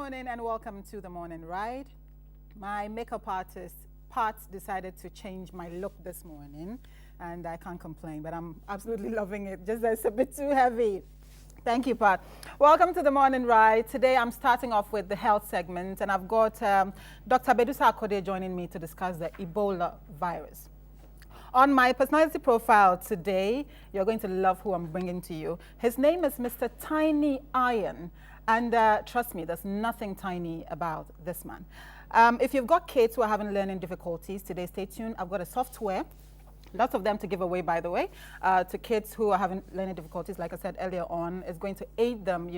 morning and welcome to the morning ride. My makeup artist Pat decided to change my look this morning and I can't complain, but I'm absolutely loving it. Just that it's a bit too heavy. Thank you, Pat. Welcome to the morning ride. Today I'm starting off with the health segment and I've got Dr. Bedusa Akode joining me to discuss the Ebola virus. On my personality profile today, you're going to love who I'm bringing to you. His name is Mr. Tiny Iron. And trust me, there's nothing tiny about this man. If you've got kids who are having learning difficulties today, stay tuned. I've got a software, lots of them to give away, by the way, to kids who are having learning difficulties. Like I said earlier on, it's going to aid them,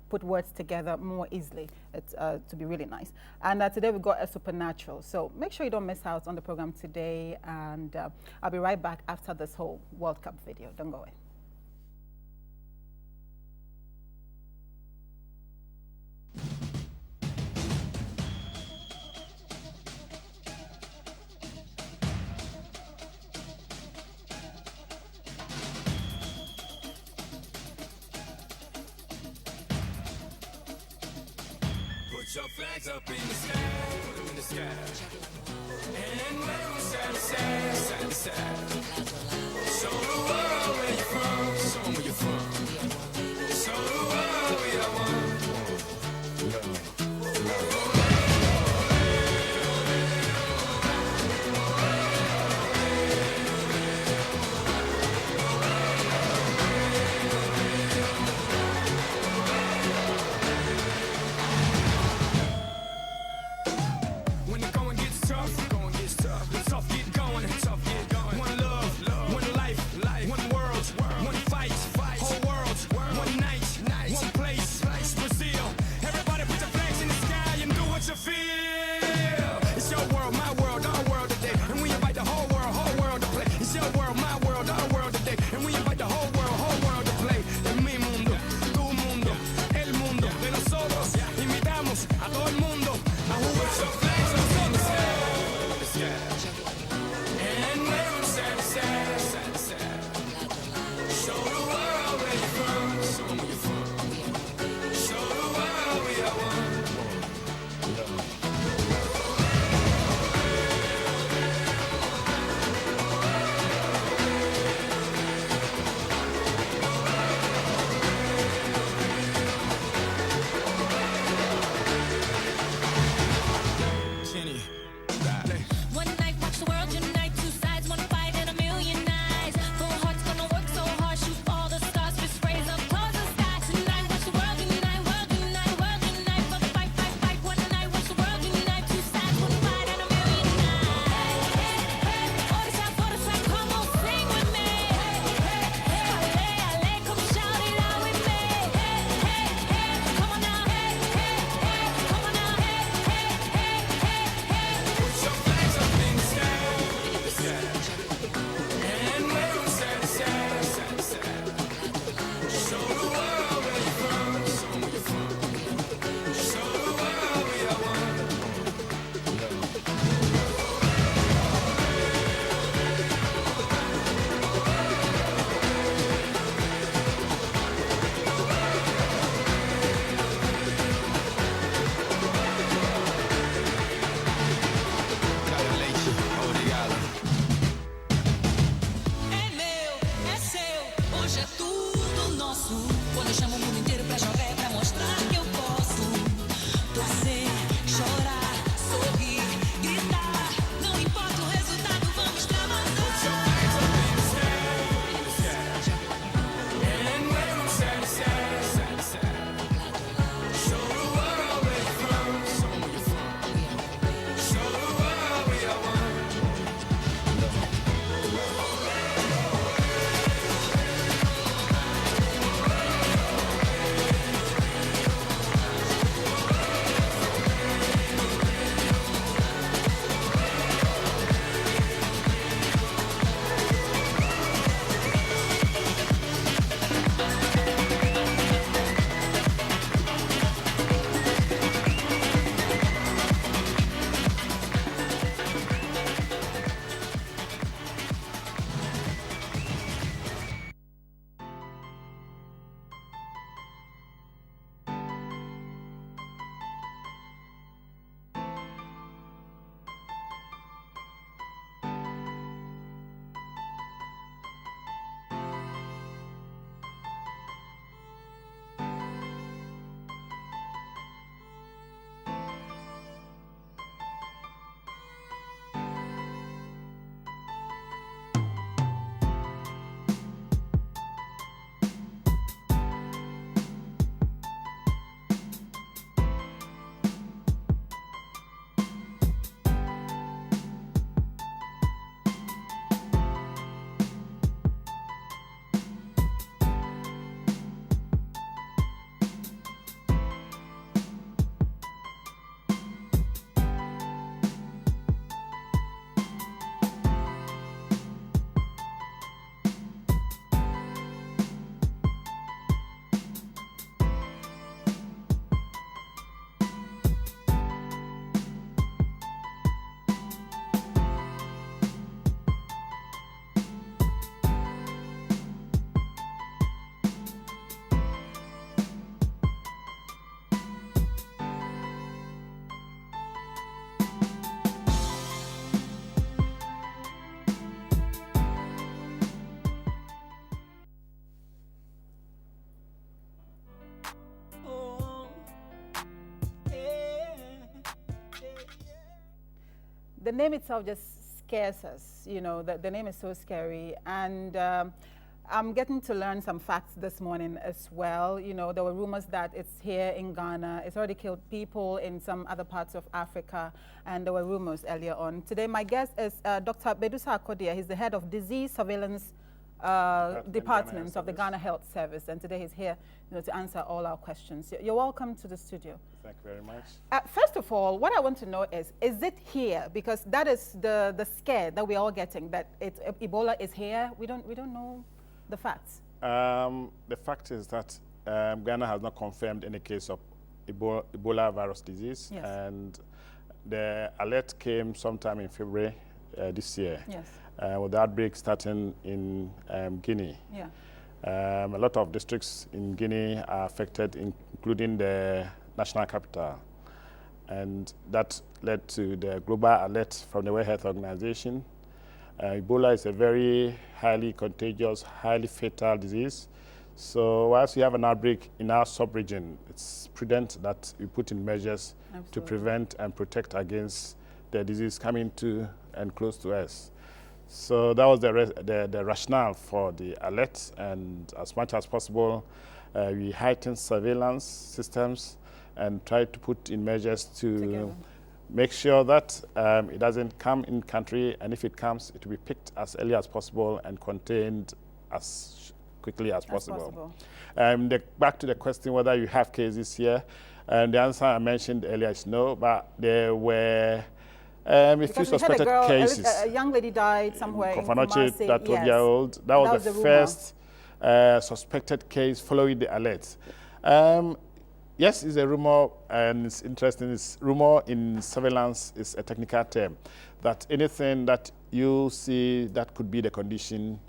put words together more easily. It's to be really nice. And today we've got a supernatural. So make sure you don't miss out on the program today. And I'll be right back after this whole World Cup video. Don't go away. Put your flags up in the sky, put them in the sky. And wave side to side, side to side. Show the world where you're from, show them where you're from. Show the world we are one. When the going gets tough, the tough get going, tough get going. One the name itself just scares us. You know, the name is so scary. And I'm getting to learn some facts this morning as well. You know, there were rumors that it's here in Ghana. It's already killed people in some other parts of Africa, and there were rumors earlier on. Today, my guest is Dr. Bedusa Akodia. He's the head of Disease Surveillance Department of the Ghana Health Service, and today he's here, you know, to answer all our questions. You're welcome to the studio. Thank you very much. First of all, what I want to know is it here? Because that is the scare that we're all getting, that Ebola is here. We don't know the facts. The fact is that Ghana has not confirmed any case of Ebola virus disease, Yes. and the alert came sometime in February this year. Yes. With the outbreak starting in Guinea. Yeah. A lot of districts in Guinea are affected, including the national capital. And that led to the global alert from the World Health Organization. Ebola is a very highly contagious, highly fatal disease. So whilst we have an outbreak in our sub-region, it's prudent that we put in measures Absolutely. to prevent and protect against the disease coming to and close to us. So that was the rationale for the alert, and as much as possible, we heightened surveillance systems and tried to put in measures to make sure that it doesn't come in country, and if it comes, it will be picked as early as possible and contained as quickly as possible. Back to the question whether you have cases here, the answer I mentioned earlier is no, but there were a few suspected cases. A young lady died somewhere in Kumasi. That 12-year-old. That was the first suspected case following the alert. Yes, it's a rumor, and it's interesting. It's rumor in surveillance is a technical term. That anything that you see that could be the condition,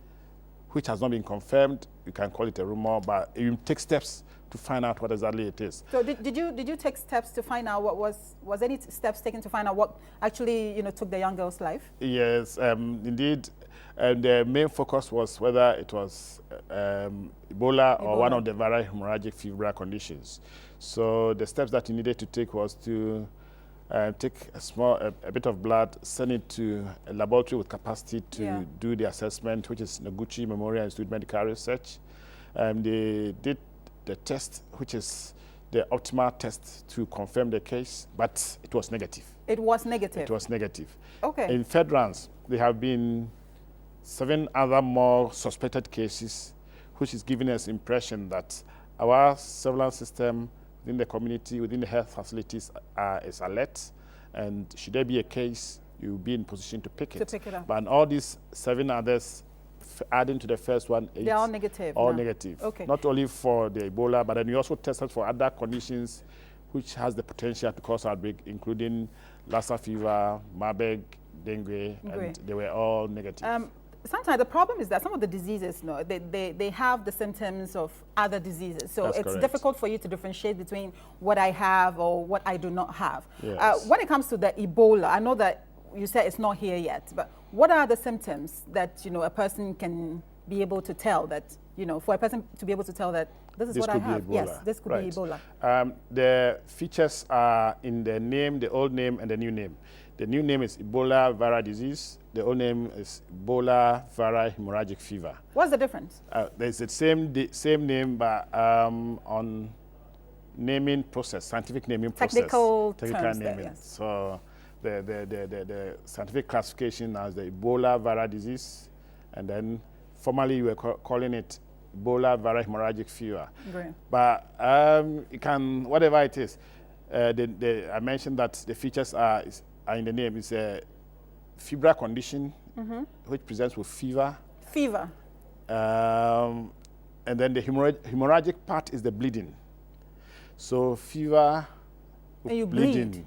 which has not been confirmed, you can call it a rumor, but you take steps to find out what exactly it is. So did you take steps to find out what was any steps taken to find out what actually, you know, took the young girl's life? Yes, indeed. The main focus was whether it was Ebola or one of the viral hemorrhagic fever conditions. So the steps that you needed to take was to take a bit of blood, send it to a laboratory with capacity to do the assessment, which is Noguchi Memorial Institute Medical Research. They did the test, which is the optimal test to confirm the case, but it was negative. It was negative? It was negative. Okay. In Federals, there have been 7 other more suspected cases, which is giving us impression that our surveillance system within the community, within the health facilities is alert, and should there be a case, you'll be in position to pick it. Up. But in all these 7 others, adding to the first one, they're all negative. All negative. Okay. Not only for the Ebola, but then we also tested for other conditions which has the potential to cause outbreak, including Lassa fever, Marburg, dengue, and they were all negative. Sometimes the problem is that some of the diseases, no, they have the symptoms of other diseases. So That's it's correct. difficult for you to differentiate between what I have or what I do not have. Yes. When it comes to the Ebola, I know that you said it's not here yet, but what are the symptoms that, you know, a person can be able to tell that, you know, for a person to be able to tell that this is what I have? Yes, this could be Ebola. The features are in the name, the old name, and the new name. The new name is Ebola viral disease. The old name is Ebola viral hemorrhagic fever. What's the difference? There's the same name, but on naming process, scientific naming technical process. Technical terms naming. There, yes. So the scientific classification as the Ebola viral disease, and then formerly we were calling it Ebola viral hemorrhagic fever. Great. But it can, whatever it is, I mentioned that the features are in the name. It's a febrile condition which presents with fever. Fever. And then the hemorrhagic part is the bleeding. So fever with and you bleeding. Bleed.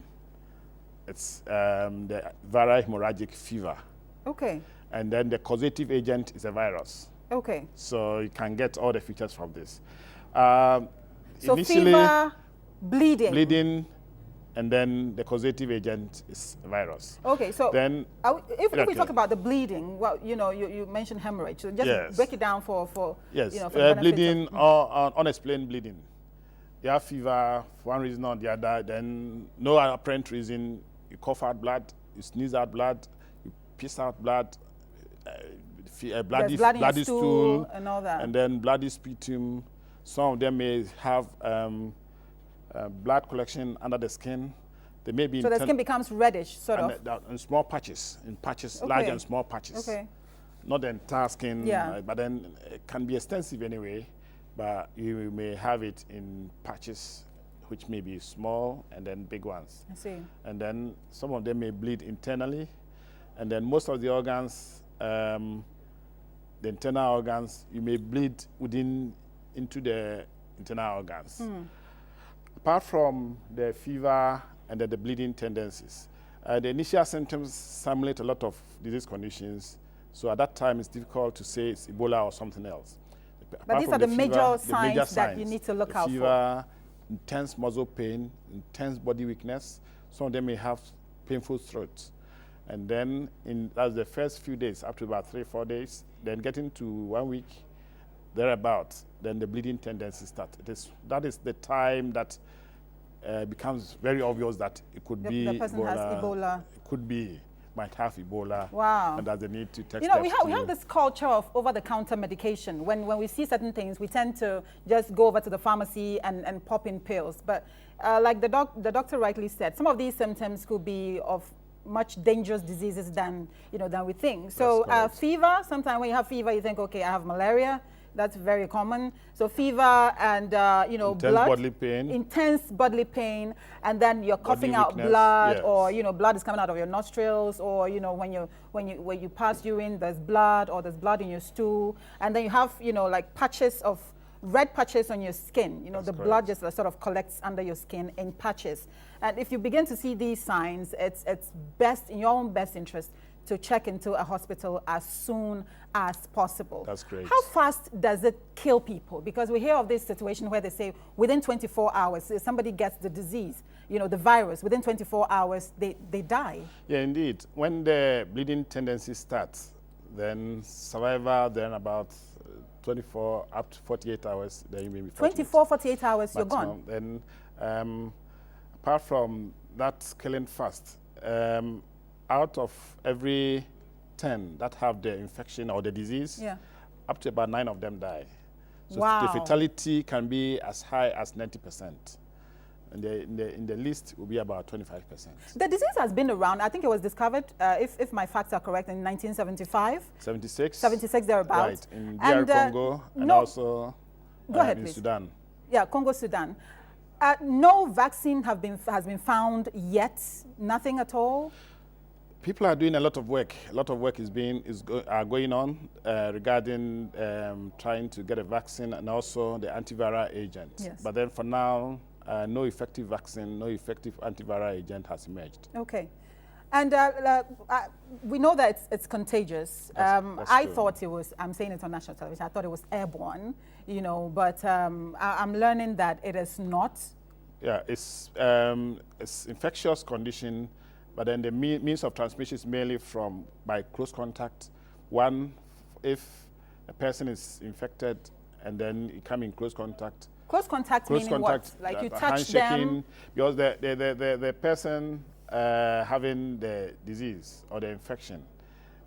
It's the viral hemorrhagic fever. Okay. And then the causative agent is a virus. Okay. So you can get all the features from this. So fever, bleeding, and then the causative agent is a virus. Okay, so then if we talk about the bleeding, well, you know, you mentioned hemorrhage. So just break it down for yes. You know, for bleeding or unexplained bleeding. You have fever for one reason or the other, then no apparent reason, you cough out blood, you sneeze out blood, you piss out blood, bloody bloody stool, and all that. and then bloody sputum. Some of them may have blood collection under the skin. They may be so the skin becomes reddish, sort of. In small patches, large and small patches. Okay. Not the entire skin, Yeah. but then it can be extensive anyway. But you may have it in patches, which may be small and then big ones. I see. And then some of them may bleed internally, and then most of the organs, the internal organs, you may bleed into the internal organs. Apart from the fever and the bleeding tendencies, the initial symptoms simulate a lot of disease conditions. So at that time, it's difficult to say it's Ebola or something else. But these are the major signs that you need to look out for. Fever, intense muscle pain, intense body weakness. Some of them may have painful throats. And then that's the first few days, up to about 3-4 days. Then getting to 1 week, thereabouts, then the bleeding tendencies start. That is the time that becomes very obvious that it could be the person has Ebola. It could be. Might have Ebola. Wow. And there's a need to text. You know, we have this culture of over-the-counter medication. When we see certain things, we tend to just go over to the pharmacy and pop in pills. But like the doctor rightly said, some of these symptoms could be of much dangerous diseases than we think. So fever, sometimes when you have fever, you think, okay, I have malaria. That's very common. So fever and intense bodily pain, and then you're coughing out blood, yes. or blood is coming out of your nostrils, or when you pass urine, there's blood, or there's blood in your stool, and then you have like patches of red patches on your skin. The blood just sort of collects under your skin in patches. And if you begin to see these signs, it's best in your own best interest to check into a hospital as soon as possible. That's great. How fast does it kill people? Because we hear of this situation where they say within 24 hours, if somebody gets the disease, the virus, within 24 hours, they die. Yeah, indeed. When the bleeding tendency starts, then survival, then about 24 up to 48 hours, then you may be 24, 48 hours, maximum. You're gone. Then apart from that killing fast, out of every 10 that have the infection or the disease, up to about 9 of them die. So wow. The fatality can be as high as 90%. And in the list will be about 25%. The disease has been around. I think it was discovered, if my facts are correct, in 1975. 76 thereabouts. Right, in DR Congo and also go ahead, in please. Sudan. Yeah, Congo, Sudan. No vaccine has been found yet. Nothing at all. People are doing a lot of work. A lot of work is going on regarding trying to get a vaccine and also the antiviral agent. Yes. But then for now, no effective vaccine, no effective antiviral agent has emerged. Okay. And we know that it's contagious. That's I true. thought it was, I'm saying it on national television, I thought it was airborne, but I'm learning that it is not. Yeah, it's infectious condition. But then the means of transmission is mainly by close contact. One, if a person is infected and then you come in close contact. Close contact meaning what? Like you touch them? Because the person having the disease or the infection,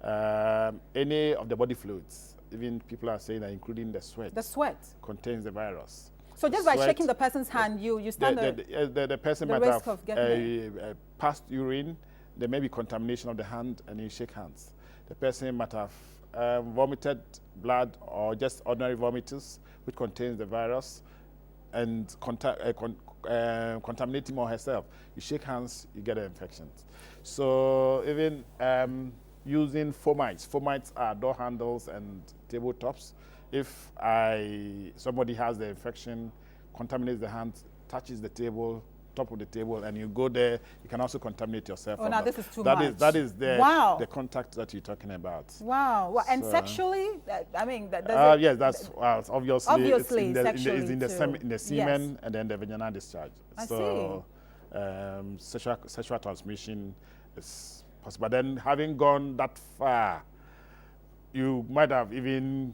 any of the body fluids, even people are saying that including the sweat. The sweat? Contains the virus. So just by shaking the person's hand, you stand the person might have passed urine. There may be contamination of the hand, and you shake hands. The person might have vomited blood or just ordinary vomitus, which contains the virus, and contaminate him or herself. You shake hands, you get an infection. So even using fomites. Fomites are door handles and tabletops. If somebody has the infection, contaminates the hand, touches the table, top of the table, and you go there, you can also contaminate yourself. Oh, now this is too much. That is the contact that you're talking about. Wow. Well, and sexually, I mean, yes, that's obviously it's in the semen, yes. and then the vaginal discharge. I see. Sexual transmission is possible. But then, having gone that far, you might have even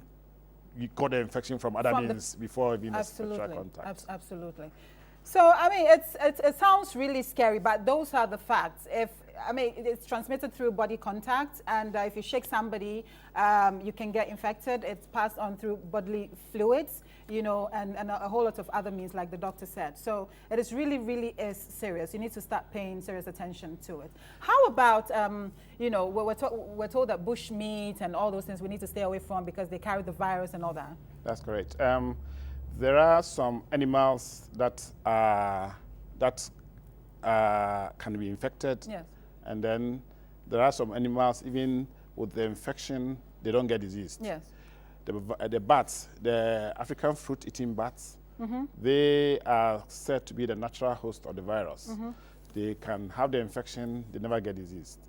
got the infection from other means before even the sexual contact. Absolutely. So, I mean, it sounds really scary, but those are the facts. If I mean, it's transmitted through body contact, and if you shake somebody, you can get infected. It's passed on through bodily fluids, you know, and a whole lot of other means, like the doctor said. So it is really is serious. You need to start paying serious attention to it. How about, you know, we're told that bush meat and all those things we need to stay away from because they carry the virus and all that. That's correct. There are some animals that can be infected. Yes. And then there are some animals, even with the infection, they don't get diseased. Yes. The bats, the African fruit-eating bats, they are said to be the natural host of the virus. They can have the infection, they never get diseased.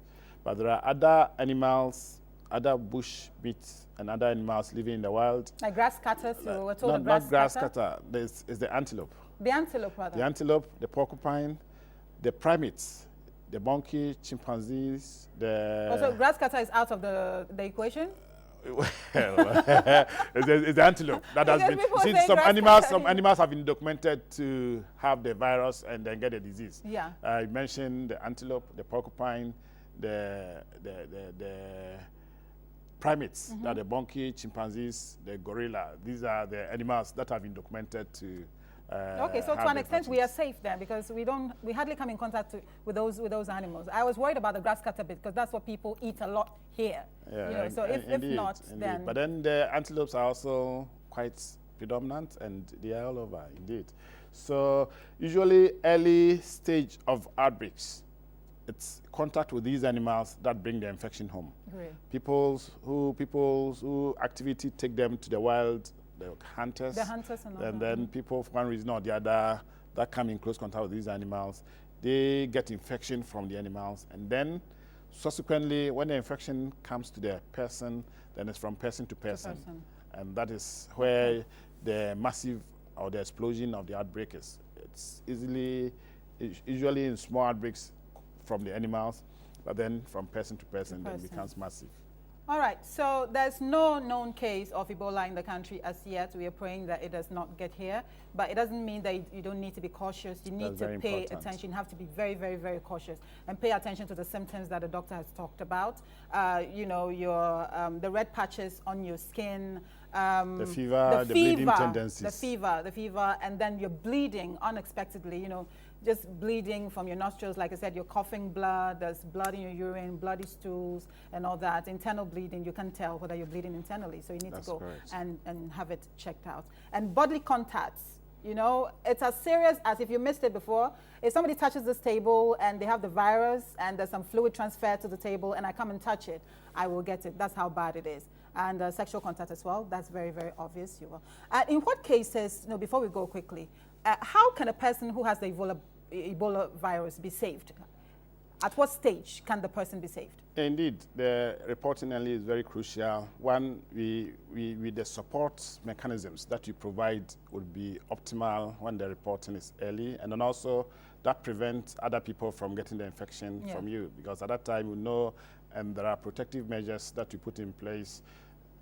But there are other animals, other bush meats, and other animals living in the wild. Like grass cutters, so we're told Not grass cutter, it's the antelope. The antelope, rather. The antelope, the porcupine, the primates, the monkey, chimpanzees, Also, grass cutter is out of the equation? It's the antelope that has been. See, some animals have been documented to have the virus and then get a disease. Yeah. I mentioned the antelope, the porcupine, the primates, that the monkey, chimpanzees, the gorilla. These are the animals that have been documented to. Okay, so to an extent we are safe then, because we hardly come in contact with those animals. I was worried about the grass cutter bit because that's what people eat a lot here. Yeah, you know, so if not, then. But then the antelopes are also quite predominant, and they are all over, indeed. So usually early stage of outbreaks, it's contact with these animals that bring the infection home. Great. People's who activity take them to the wild. The hunters, and then people, for one reason or the other, that come in close contact with these animals, they get infection from the animals, and then subsequently, when the infection comes to the person, then it's from person to person. And that is where the massive or the explosion of the outbreak is. It's usually in small outbreaks from the animals, but then from person to person, then it becomes massive. All right, so there's no known case of Ebola in the country as yet. We are praying that it does not get here, but it doesn't mean that you don't need to be cautious. You need to pay attention. You have to be very cautious and pay attention to the symptoms that the doctor has talked about. You know, the red patches on your skin, the fever, the bleeding tendencies. The fever, and then you're bleeding unexpectedly, you know, just bleeding from your nostrils. Like I said, you're coughing blood, there's blood in your urine, bloody stools, and all that. Internal bleeding, you can tell whether you're bleeding internally, so you need to go and have it checked out. And bodily contacts, you know, it's as serious as if you missed it before. If somebody touches this table and they have the virus and there's some fluid transfer to the table and I come and touch it, I will get it. That's how bad it is. And sexual contact as well, that's very obvious. You will. In what cases, you know, before we go quickly, how can a person who has the Ebola virus be saved? At what stage can the person be saved? Indeed, the reporting early is very crucial. One, with the support mechanisms that you provide would be optimal when the reporting is early, and then also that prevents other people from getting the infection from you, because at that time you know, and there are protective measures that you put in place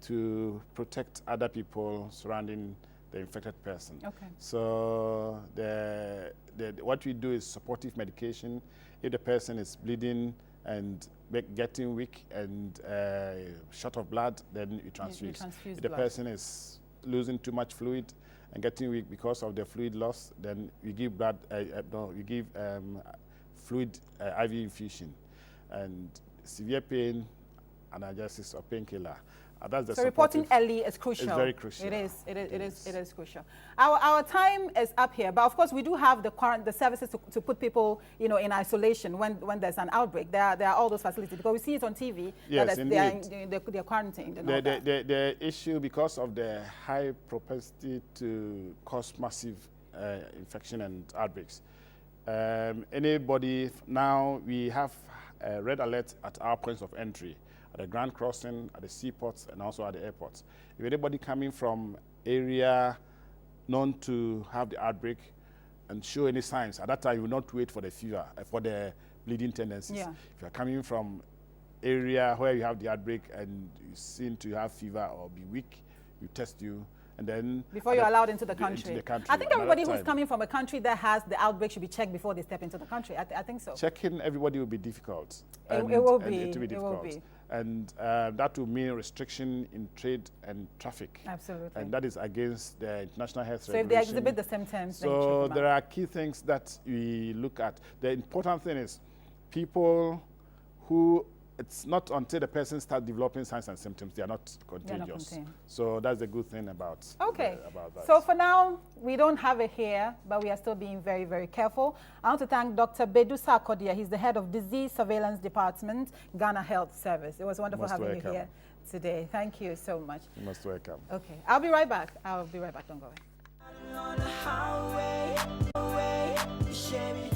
to protect other people surrounding the infected person. Okay. So what we do is supportive medication. If the person is bleeding and getting weak and short of blood, then you transfuse. If the person is losing too much fluid and getting weak because of the fluid loss, then we give blood. We give fluid IV infusion, and severe pain, analgesics or painkiller. That's the so reporting early is crucial. It's very crucial. It is crucial. Our time is up here, but of course we do have the services to put people, you know, in isolation when there's an outbreak. There are all those facilities, because we see it on TV. Yes, that they're quarantined. And the issue, because of the high propensity to cause massive infection and outbreaks. Anybody now, we have a red alert at our points of entry, at the ground crossing, at the seaports, and also at the airports. If anybody coming from area known to have the outbreak and show any signs, at that time you will not wait for the fever, for the bleeding tendencies. Yeah. If you're coming from area where you have the outbreak and you seem to have fever or be weak, you test you, and then before you're allowed into the country. Into the country. I think everybody who's time. coming from a country that has the outbreak should be checked before they step into the country. I think so. Checking everybody will be difficult. It will be. It will be difficult. It will be. And that will mean restriction in trade and traffic. Absolutely. And that is against the international health so regulation. If they exhibit the symptoms, then you so check them there out. are key things that we look at. The important thing is people who, it's not until the person starts developing signs and symptoms, they are not contagious. So that's the good thing about, about that. So for now, we don't have it here, but we are still being very, very careful. I want to thank Dr. Bedu Sarkodie. He's the head of Disease Surveillance Department, Ghana Health Service. It was wonderful having you here today. Thank you so much. You're most welcome. Okay, I'll be right back. I'll be right back. Don't go away. On the highway, Chevy,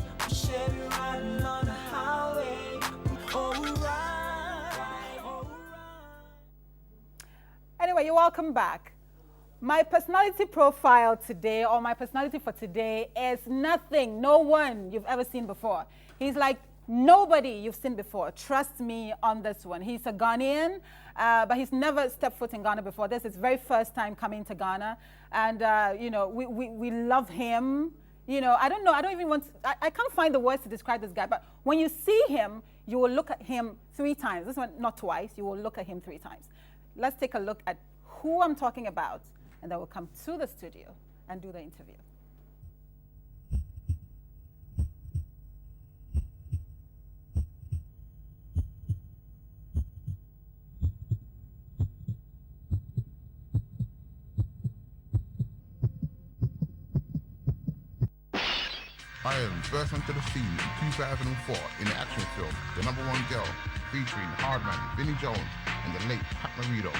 riding on the highway. Anyway, you're welcome back. My personality profile today, or my personality for today, is nothing, no one you've ever seen before. He's like nobody you've seen before. Trust me on this one. He's a Ghanaian, but he's never stepped foot in Ghana before. This is his very first time coming to Ghana. And, you know, we love him. You know, I don't know, I don't even want to, I can't find the words to describe this guy, but when you see him, you will look at him 3 times. This one, not twice, you will look at him 3 times. Let's take a look at who I'm talking about, and then we'll come to the studio and do the interview. Iron burst onto the scene in 2004 in the action film The #1 Girl, featuring Hardman, Vinnie Jones, and the late Pat Morito.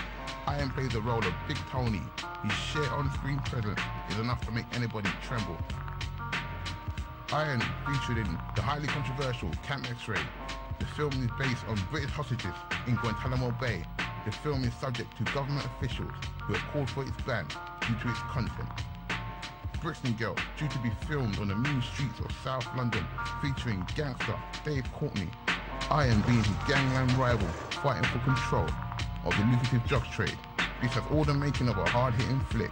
Iron plays the role of Big Tony. His sheer on-screen presence is enough to make anybody tremble. Iron featured in the highly controversial Camp X-Ray. The film is based on British hostages in Guantanamo Bay. The film is subject to government officials who have called for its ban due to its content. Brixton Girl, due to be filmed on the mean streets of South London, featuring gangster Dave Courtney. Iron being his gangland rival, fighting for control of the lucrative drugs trade. This has all the making of a hard-hitting flick.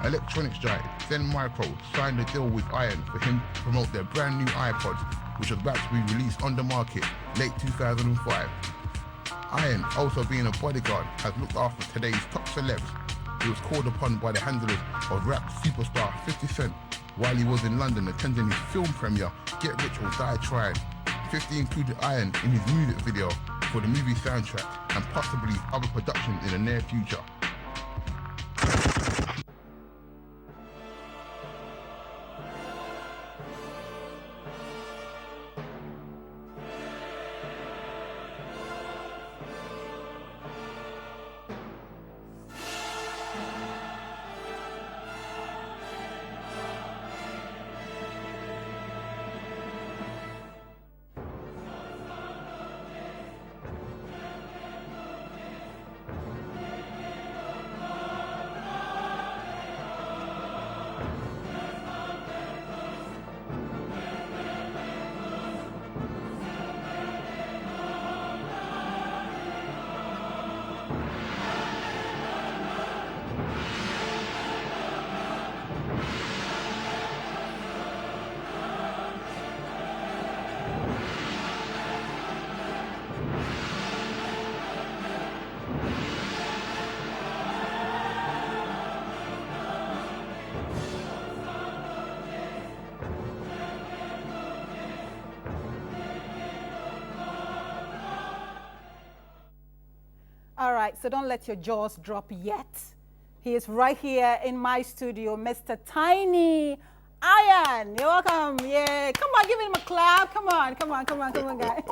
Electronics giant Zen Micro signed a deal with Iron for him to promote their brand new iPods, which was about to be released on the market late 2005. Iron, also being a bodyguard, has looked after today's top celebs. He was called upon by the handlers of rap superstar 50 Cent while he was in London attending his film premiere, Get Rich or Die Trying. 50 included Iron in his music video for the movie soundtrack and possibly other productions in the near future. All right, so don't let your jaws drop yet. He is right here in my studio, Mr. Tiny Iron. You're welcome. Yeah, come on, give him a clap. Come on, guys.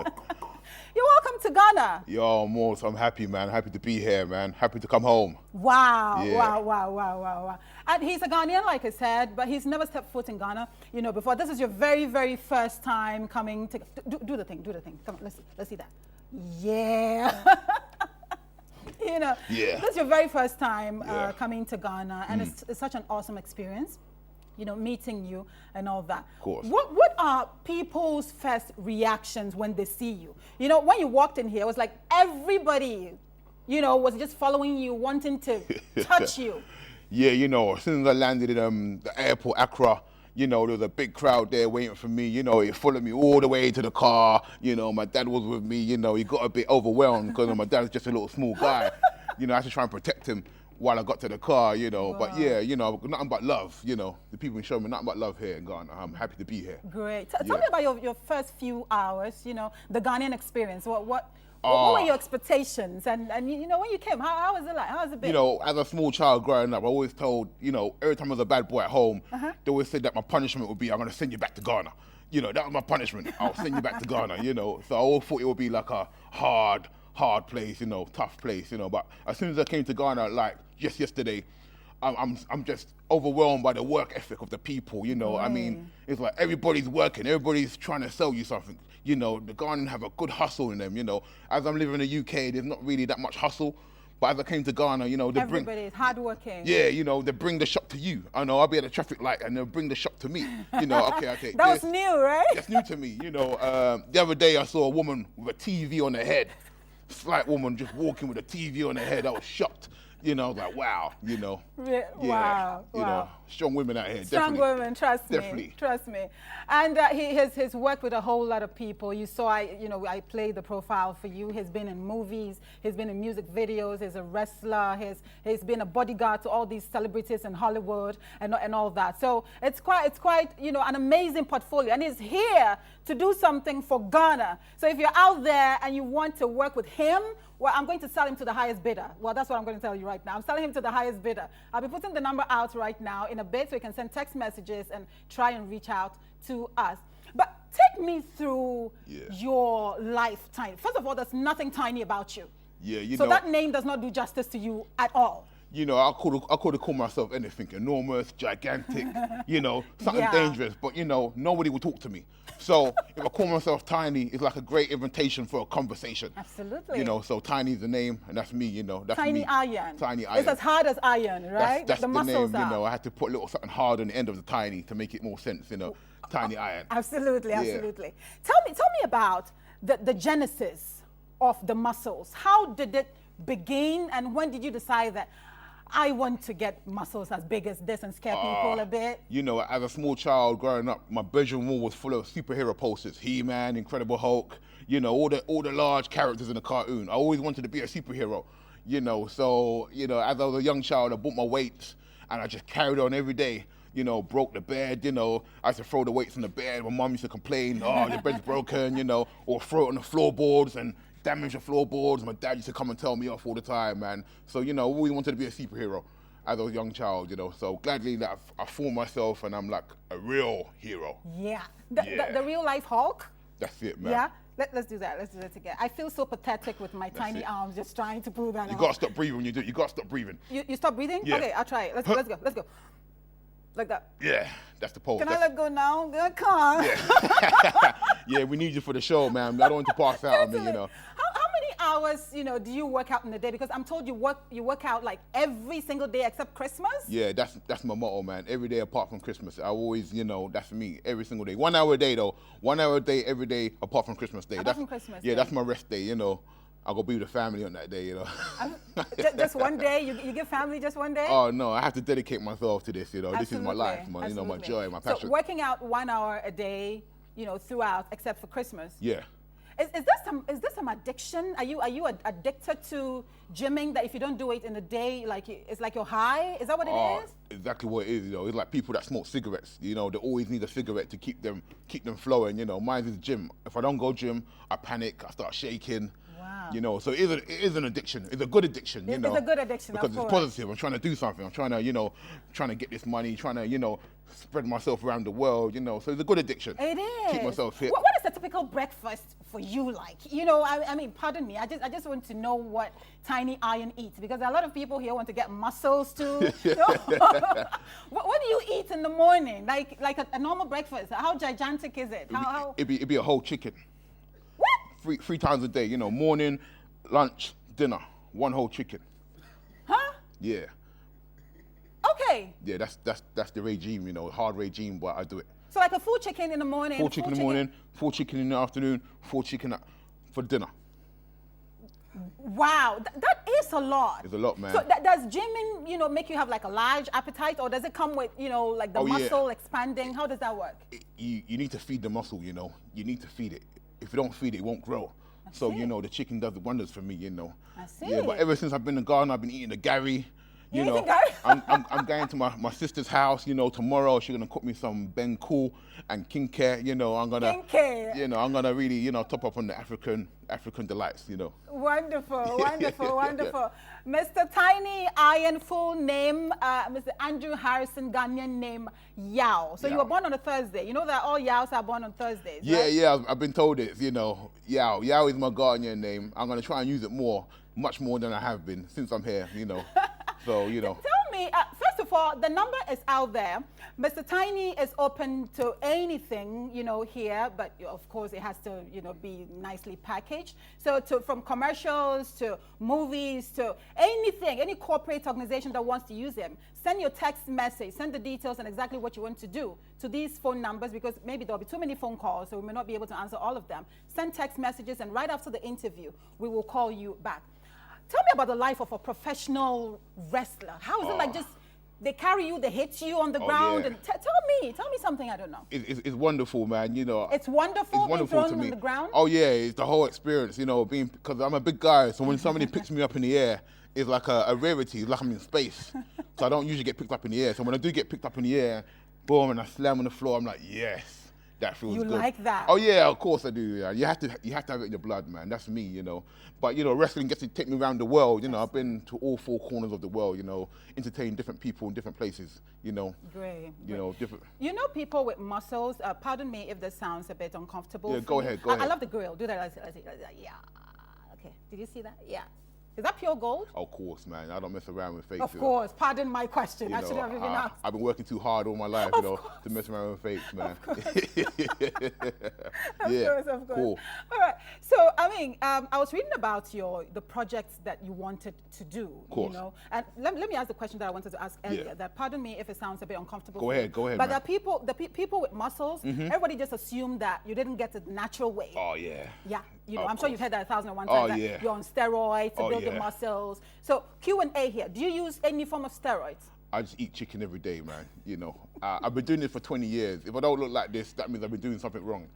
You're welcome to Ghana. Yo, Morse, I'm happy, man. Happy to be here, man. Happy to come home. Wow, Yeah. wow. And he's a Ghanaian, like I said, but he's never stepped foot in Ghana, you know, before. This is your very, very first time coming to, do the thing. Come on, let's see that. Yeah. You know, Yeah. this is your very first time Yeah. coming to Ghana, and it's such an awesome experience, you know, meeting you and all that. Of course. What are people's first reactions when they see you? You know, when you walked in here, it was like everybody, you know, was just following you, wanting to touch you. Yeah, you know, as soon as I landed in the airport, Accra, you know, there was a big crowd there waiting for me. You know, he followed me all the way to the car. You know, my dad was with me. You know, he got a bit overwhelmed because my dad's just a little small guy. You know, I had to try and protect him while I got to the car, you know. Wow. But yeah, you know, nothing but love, you know. The people show me nothing but love here in Ghana. I'm happy to be here. Great. Tell me about your first few hours, you know, the Ghanaian experience. What were your expectations? And you know, when you came, how was it like? How was it been? You know, as a small child growing up, I always told, you know, every time I was a bad boy at home, they always said that my punishment would be, I'm going to send you back to Ghana. You know, that was my punishment. I'll send you back to Ghana, you know. So I always thought it would be like a hard place, you know, tough place, you know. But as soon as I came to Ghana, like just yesterday, I'm just overwhelmed by the work ethic of the people, you know. I mean, it's like everybody's working, everybody's trying to sell you something. You know, the Ghanaians have a good hustle in them, you know. As I'm living in the UK, there's not really that much hustle. But as I came to Ghana, you know, everybody's hardworking. Yeah, you know, they bring the shop to you. I know, I'll be at a traffic light and they'll bring the shop to me. You know, okay. That was new, right? That's new to me, you know. The other day I saw a woman with a TV on her head. Slight woman just walking with a TV on her head. I was shocked. You know, like, wow, you know. Yeah, wow. You know, strong women out here, strong definitely. Women, trust me. And he's worked with a whole lot of people. You saw, I played the profile for you. He's been in movies, he's been in music videos, he's a wrestler, he's been a bodyguard to all these celebrities in Hollywood and all that. So it's quite, you know, an amazing portfolio. And he's here to do something for Ghana. So if you're out there and you want to work with him, well, I'm going to sell him to the highest bidder. Well, that's what I'm going to tell you right now. I'm selling him to the highest bidder. I'll be putting the number out right now in a bit so you can send text messages and try and reach out to us. But take me through your life, Tiny. First of all, there's nothing tiny about you. Yeah, you know. So that name does not do justice to you at all. You know, I could have called myself anything, enormous, gigantic, you know, something dangerous. But, you know, nobody would talk to me. So if I call myself Tiny, it's like a great invitation for a conversation. Absolutely. You know, so Tiny's the name, and that's me, you know. That's Tiny me. Iron. Tiny Iron. It's as hard as iron, right? That's the muscles name, you know. I had to put a little something hard on the end of the Tiny to make it more sense, you know. Tiny Iron. Absolutely. Tell me about the genesis of the muscles. How did it begin, and when did you decide that I want to get muscles as big as this and scare people a bit? You know, as a small child growing up, my bedroom wall was full of superhero posters. He-Man, Incredible Hulk, you know, all the large characters in the cartoon. I always wanted to be a superhero, you know. So, you know, as I was a young child, I bought my weights and I just carried on every day. You know, broke the bed, you know. I used to throw the weights on the bed. My mom used to complain, oh, the bed's broken, you know, or throw it on the floorboards and damage the floorboards. My dad used to come and tell me off all the time, man. So, you know, we wanted to be a superhero as a young child, you know. So gladly that I formed myself and I'm like a real hero. Yeah. The real life Hulk? That's it, man. Yeah? Let's do that. Let's do that together. I feel so pathetic with my tiny arms just trying to pull that You off. got to stop breathing when you do it. You got to stop breathing. You stop breathing? Yeah. Okay, I'll try it. Let's go. Like that. Yeah, that's the pose. Can I let go now? Good, come on. Yeah. Yeah, we need you for the show, man. I don't want you to pass out on me, you know. How many hours, you know, do you work out in a day? Because I'm told you work out like every single day except Christmas. Yeah, that's my motto, man. Every day apart from Christmas. I always, you know, that's me. Every single day. 1 hour a day, though. 1 hour a day, every day apart from Christmas Day. Apart from Christmas Day. Yeah, that's my rest day, you know. I'll go be with the family on that day, you know. Just one day? You give family just one day? Oh, no, I have to dedicate myself to this, you know. Absolutely. This is my life, you know, my joy, my passion. So working out 1 hour a day, you know, throughout, except for Christmas. Yeah. Is this some addiction? Are you addicted to gymming that if you don't do it in a day, like it's like you're high? Is that what it is? Exactly what it is, you know. It's like people that smoke cigarettes, you know, they always need a cigarette to keep them flowing, you know. Mine is gym. If I don't go gym, I panic, I start shaking. Wow. You know, so it is an addiction. It's a good addiction, you know. It's a good addiction, because of it's course. positive. I'm trying to do something. I'm trying to, you know, get this money, trying to, you know, spread myself around the world, you know. So it's a good addiction. It is. Keep myself fit. What is a typical breakfast for you like? You know, I mean, pardon me. I just want to know what Tiny Iron eats, because a lot of people here want to get muscles too. What do you eat in the morning? Like a normal breakfast? How gigantic is it? It'd be a whole chicken. What? Three times a day, you know, morning, lunch, dinner, one whole chicken. Huh? Yeah. Okay. Yeah, that's the regime, you know, hard regime, but I do it. So like a full chicken in the morning. Full chicken in the morning, full chicken in the afternoon, full chicken for dinner. Wow, that is a lot. It's a lot, man. So does gymming, make you have like a large appetite, or does it come with, like the muscle expanding? How does that work? You need to feed the muscle, You need to feed it. If you don't feed it, it won't grow. So, the chicken does wonders for me, I see. Yeah, but ever since I've been in Ghana, I've been eating the Gary. I'm going to my sister's house, tomorrow. She's gonna cook me some Ben Cool and kinke. I'm gonna really, top up on the African delights. Wonderful, wonderful, wonderful. Mr. Tiny Iron, full name, Mr. Andrew Harrison, Ghanaian name, Yao. So you were born on a Thursday. You know that all Yaos are born on Thursdays, Yeah, right? yeah, I've been told it, Yao. Yao is my Ghanaian name. I'm gonna try and use it much more than I have been since I'm here, So, Tell me, first of all, the number is out there. Mr. Tiny is open to anything, here, but of course it has to, be nicely packaged. So from commercials to movies to anything, any corporate organization that wants to use him, send your text message, send the details and exactly what you want to do to these phone numbers, because maybe there'll be too many phone calls, so we may not be able to answer all of them. Send text messages, and right after the interview, we will call you back. Tell me about the life of a professional wrestler. How is it like just, they carry you, they hit you on the ground? Yeah. And tell me something I don't know. It's wonderful, man, It's wonderful being thrown on the ground? Oh yeah, it's the whole experience, because I'm a big guy, so when somebody picks me up in the air, it's like a rarity, it's like I'm in space. So I don't usually get picked up in the air. So when I do get picked up in the air, boom, and I slam on the floor, I'm like, yes. That feels good. You like that? Oh yeah, of course I do. Yeah, you have to have it in your blood, man. That's me, But wrestling gets to take me around the world. I've been to all four corners of the world. Entertain different people in different places. Great. Different. People with muscles. Pardon me if this sounds a bit uncomfortable. Yeah, go ahead. Go ahead. I love the grill. Do that. Yeah. Okay. Did you see that? Yeah. Is that pure gold? Of course, man. I don't mess around with fakes. Of course. Pardon my question. I should have even asked. I've been working too hard all my life, to mess around with fakes, man. Of course. Of course. Cool. All right. So, I was reading about the projects that you wanted to do, And let me ask the question that I wanted to ask earlier. Yeah. That, pardon me if it sounds a bit uncomfortable. Go ahead, but man. there are people with muscles, everybody just assumed that you didn't get it the natural way. Oh, yeah. Yeah. I'm sure you've heard that 1,001 Oh, times. yeah. You're on steroids to build the yeah. muscles. So Q&A here. Do you use any form of steroids? I just eat chicken every day, man. I've been doing this for 20 years. If I don't look like this, that means I've been doing something wrong.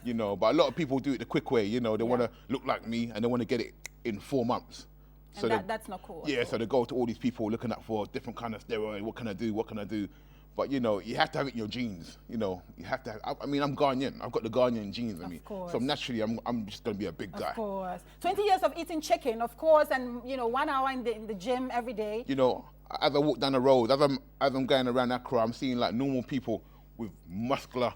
But a lot of people do it the quick way. They want to look like me and they want to get it in 4 months. So that's not cool. Yeah, so they go to all these people looking up for different kind of steroid. What can I do? What can I do? But you have to have it in your genes. You have to. I'm Ghanaian. I've got the Ghanaian genes in me. Course. So naturally, I'm just gonna be a big guy. Of course. 20 years of eating chicken, of course, and 1 hour in the gym every day. As I walk down the road, as I'm going around Accra, I'm seeing like normal people with muscular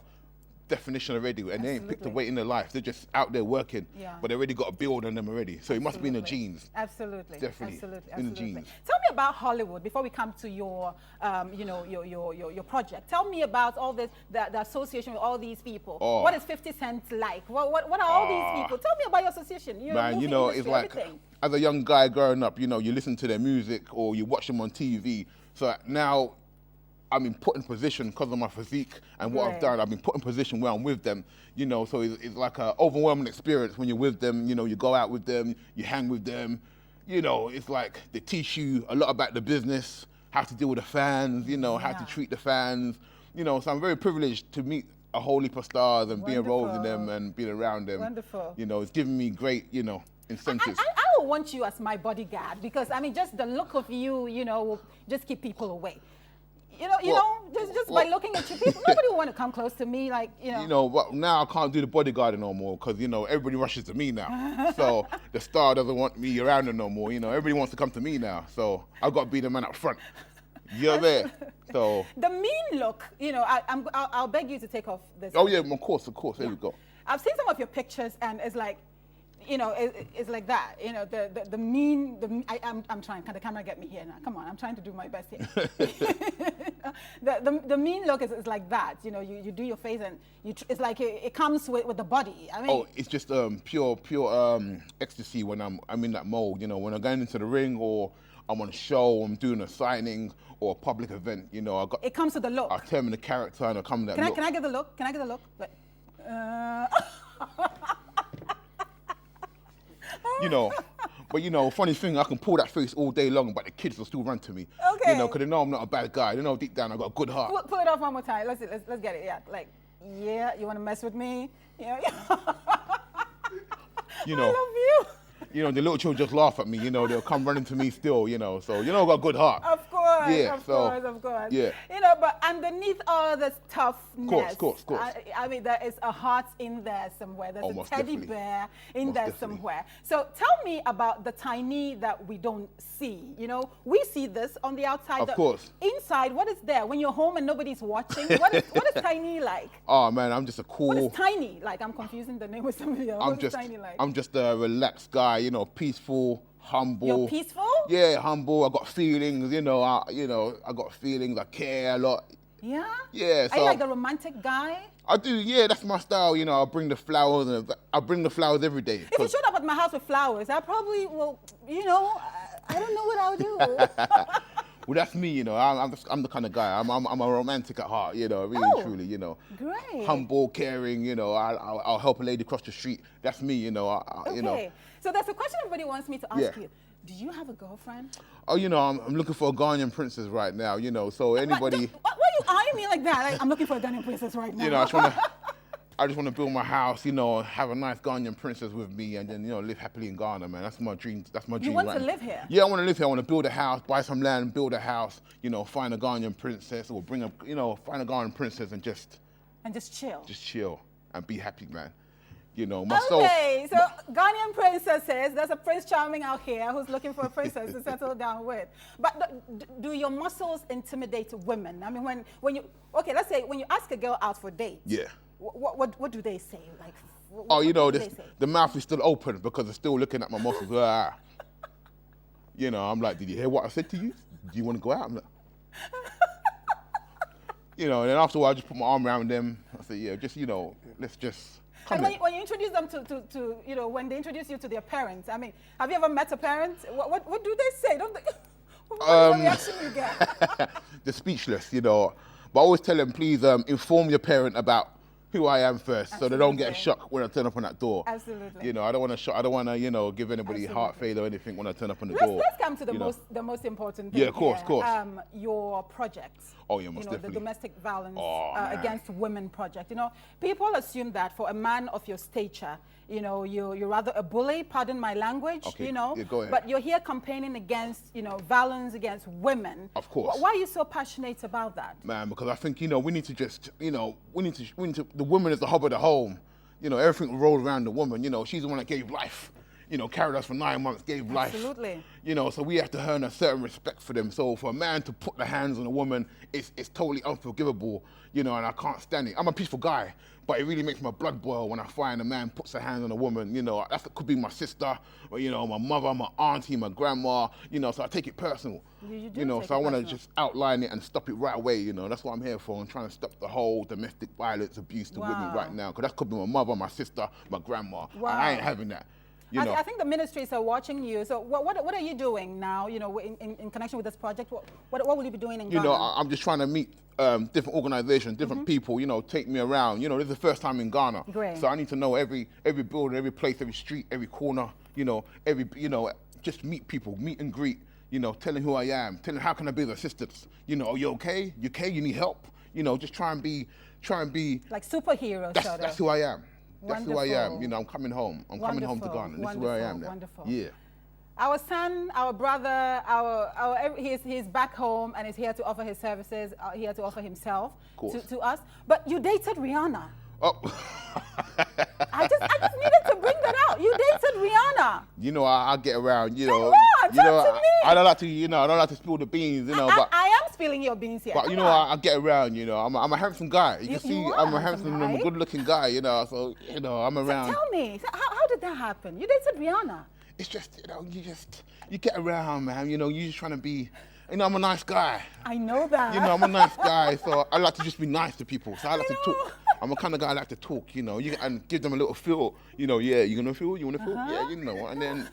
definition already, and they ain't picked a weight in their life. They're just out there working, but they already got a build on them already. So it must be in the genes. Absolutely. Definitely. Absolutely. In the genes. Tell me about Hollywood before we come to your, your project. Tell me about all this, the association with all these people. Oh. What is 50 Cent like? What are all these people? Tell me about your association. Man, it's like everything. As a young guy growing up, you listen to their music or you watch them on TV. So now I've been put in position because of my physique and what I've done. I've been put in position where I'm with them, so it's like an overwhelming experience when you're with them. You go out with them, you hang with them. It's like they teach you a lot about the business, how to deal with the fans, how to treat the fans. So I'm very privileged to meet a whole heap of stars and be involved in them and being around them. Wonderful. It's given me great, incentives. I will want you as my bodyguard because, just the look of you, will just keep people away. Just by looking at you, people, nobody will want to come close to me, But now I can't do the bodyguarding no more because, everybody rushes to me now. So the star doesn't want me around her no more. Everybody wants to come to me now. So I've got to be the man up front. You're there. So the mean look, I'll beg you to take off this. Oh yeah, of course. There we go. I've seen some of your pictures and it's like, it's like that. The mean. I'm trying. Can the camera get me here now? Come on, I'm trying to do my best here. the mean look is like that. You do your face and it's like it comes with the body. It's just pure ecstasy when I'm in that mode. When I'm going into the ring or I'm on a show, I'm doing a signing or a public event. It comes to the look. I determine the character and I come to that look. Can I get the look? Can I get the look? But you know, funny thing, I can pull that face all day long, but the kids will still run to me. Okay. You know, because they know I'm not a bad guy. They know deep down I got a good heart. Pull it off one more time. Let's get it. Yeah, like, yeah, you want to mess with me? Yeah. You know. I love you. You know, the little children just laugh at me, you know, they'll come running to me still, you know, so, you know, I've got a good heart. Of course, Yeah, of so, course. yeah. You know, but underneath all this toughness, Of course. I mean, there is a heart in there somewhere. There's Most a teddy definitely. bear in Most there definitely. somewhere. So tell me about the tiny that we don't see. You know, we see this on the outside. Of course. Inside, what is there? When you're home and nobody's watching, what is tiny like? Oh man, I'm just a What cool, is tiny like? I'm confusing the name with somebody else. What is tiny like? I'm just a relaxed guy, you know, peaceful, humble. You're peaceful? Yeah, humble, I got feelings, you know, I got feelings, I care a lot. Yeah? Yeah, Are you so- like the romantic guy? I do, yeah, that's my style, you know, I bring the flowers every day. If you 'cause- showed up at my house with flowers, I probably will, you know, I don't know what I would do. Well, that's me, you know. I'm the kind of guy. I'm a romantic at heart, you know. Really, Oh, truly, you know. great. Humble, caring, you know. I'll help a lady cross the street. That's me, you know. You know. Okay. So there's a question everybody wants me to ask Yeah. you. Do you have a girlfriend? Oh, you know, I'm looking for a Ghanaian princess right now, you know. So anybody, Why you eyeing me like that? Like, I'm looking for a Ghanaian princess right now. you know, I just want to build my house, you know, have a nice Ghanaian princess with me, and then, you know, live happily in Ghana, man. That's my dream. That's my dream. want right to now. live here? Yeah, I want to live here. I want to build a house, buy some land, build a house, you know, find a Ghanaian princess, or find a Ghanaian princess and just chill. just chill and be happy, man. You know, my soul. Okay, so Ghanaian princesses, there's a Prince Charming out here who's looking for a princess to settle down with. But do your muscles intimidate women? I mean, when you, okay, let's say when you ask a girl out for dates, Yeah. what do they say? Like, Oh, you know, what do they say? the mouth is still open because it's still looking at my muscles. Ah. You know, I'm like, did you hear what I said to you? Do you want to go out? I'm like, you know, and then after a while, I just put my arm around them. I say, yeah, just, you know, let's just come And in. when you introduce them to, you know, when they introduce you to their parents, I mean, have you ever met a parent? What do they say? Don't they, what is the reaction you get? They're speechless, you know. But I always tell them, please inform your parent about who I am first, so they don't get a Absolutely. shock when I turn up on that door. Absolutely. You know, I don't want to, you know, give anybody heart failure or anything when I turn up on the door. Let's come to the you know. most important thing. Yeah, of course, here. of course. Your projects. Oh, yeah, most You know, the definitely. domestic violence Oh, man. against women project. You know, people assume that for a man of your stature, you know, you're rather a bully. Pardon my language. Okay, You know, yeah, go ahead. but you're here campaigning against, you know, violence against women. Of course. Why are you so passionate about that? Man, because I think, you know, we need to just, you know, we need to, the woman is the hub of the home. You know, everything rolls around the woman. You know, she's the one that gave life. You know, carried us for 9 months, gave life. Absolutely. You know, so we have to earn a certain respect for them. So for a man to put the hands on a woman, it's totally unforgivable. You know, and I can't stand it. I'm a peaceful guy, but it really makes my blood boil when I find a man puts a hand on a woman. You know, that could be my sister, or, you know, my mother, my auntie, my grandma. You know, so I take it personal. You do You know, take so I it want to personal. just outline it and stop it right away. You know, that's what I'm here for. I'm trying to stop the whole domestic violence, abuse to women Wow. right now. Because that could be my mother, my sister, my grandma. And Wow. I ain't having that. You know. I think the ministries are watching you. So what are you doing now, you know, in connection with this project? What will you be doing in You Ghana? know, I'm just trying to meet different organizations, different people, you know, take me around. You know, this is the first time in Ghana. Great. So I need to know every building, every place, every street, every corner, you know, just meet people, meet and greet, you know, telling who I am, telling how can I be of assistance. You know, are you okay? You okay? You need help? You know, just try and be, Like superheroes, sort of. that's who I am. That's who I am. Wonderful. You know, I'm coming home. I'm coming home to Wonderful, Ghana. This is where I am now. wonderful. Yeah. Our son, our brother, he's back home and is here to offer his services, here to offer himself course. to us. But you dated Rihanna. Oh. I just needed to bring that out. You dated Rihanna. You know, I get around, you know. on, you know, talk to me. I don't like to, you know, I don't like to spill the beans, you know, but I am spilling your beans here. But Come you know, on. I get around. You know, I'm a handsome guy. You You- can see, you are I'm a handsome, handsome, I'm a right? good-looking guy. You know, so you know, I'm around. Tell me, how did that happen? You dated Rihanna. It's just, you know, you get around, man. You know, you're just trying to be. You know, I'm a nice guy. I know that. You know, I'm a nice guy, so I like to just be nice to people. So I like to know. talk. I'm the kind of guy I like to talk. You know, and give them a little feel. You know, yeah, you gonna feel? You wanna feel? Uh-huh. Yeah, you know, and then.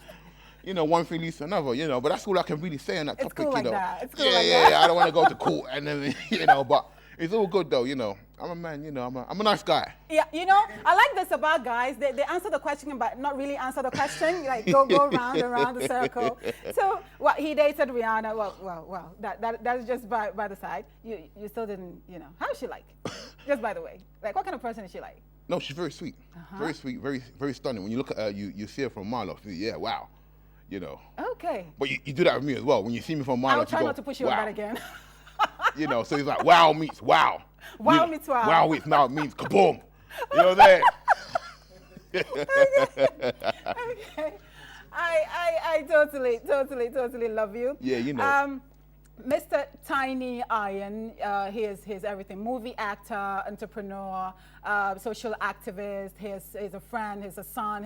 You know, one thing leads to another, you know, but that's all I can really say on that It's topic, cool you like know. that. It's cool yeah, like yeah, that. yeah. I don't want to go to court and then, you know, but It's all good though, you know. I'm a man, you know. I'm a nice guy. Yeah, you know, I like this about guys. They answer the question, but not really answer the question. Like go round and round the circle. So, well, he dated Rihanna. Well. That's just by the side. You still didn't, you know. How is she like? Just by the way, like what kind of person is she like? No, she's very sweet. Very sweet, very stunning. When you look at her, you see her from a mile off. Yeah, wow. You know. Okay. But you do that with me as well. When you see me from a mile I'll off, try you go, not to push you wow. on that again. You know, so he's like, wow meets wow. Wow meets wow. Wow meets now means kaboom. You know what I'm saying? Okay. I totally love you. Yeah, you know. Mr. Tiny Iron, he's everything. Movie actor, entrepreneur, social activist. He's a friend, he's a son,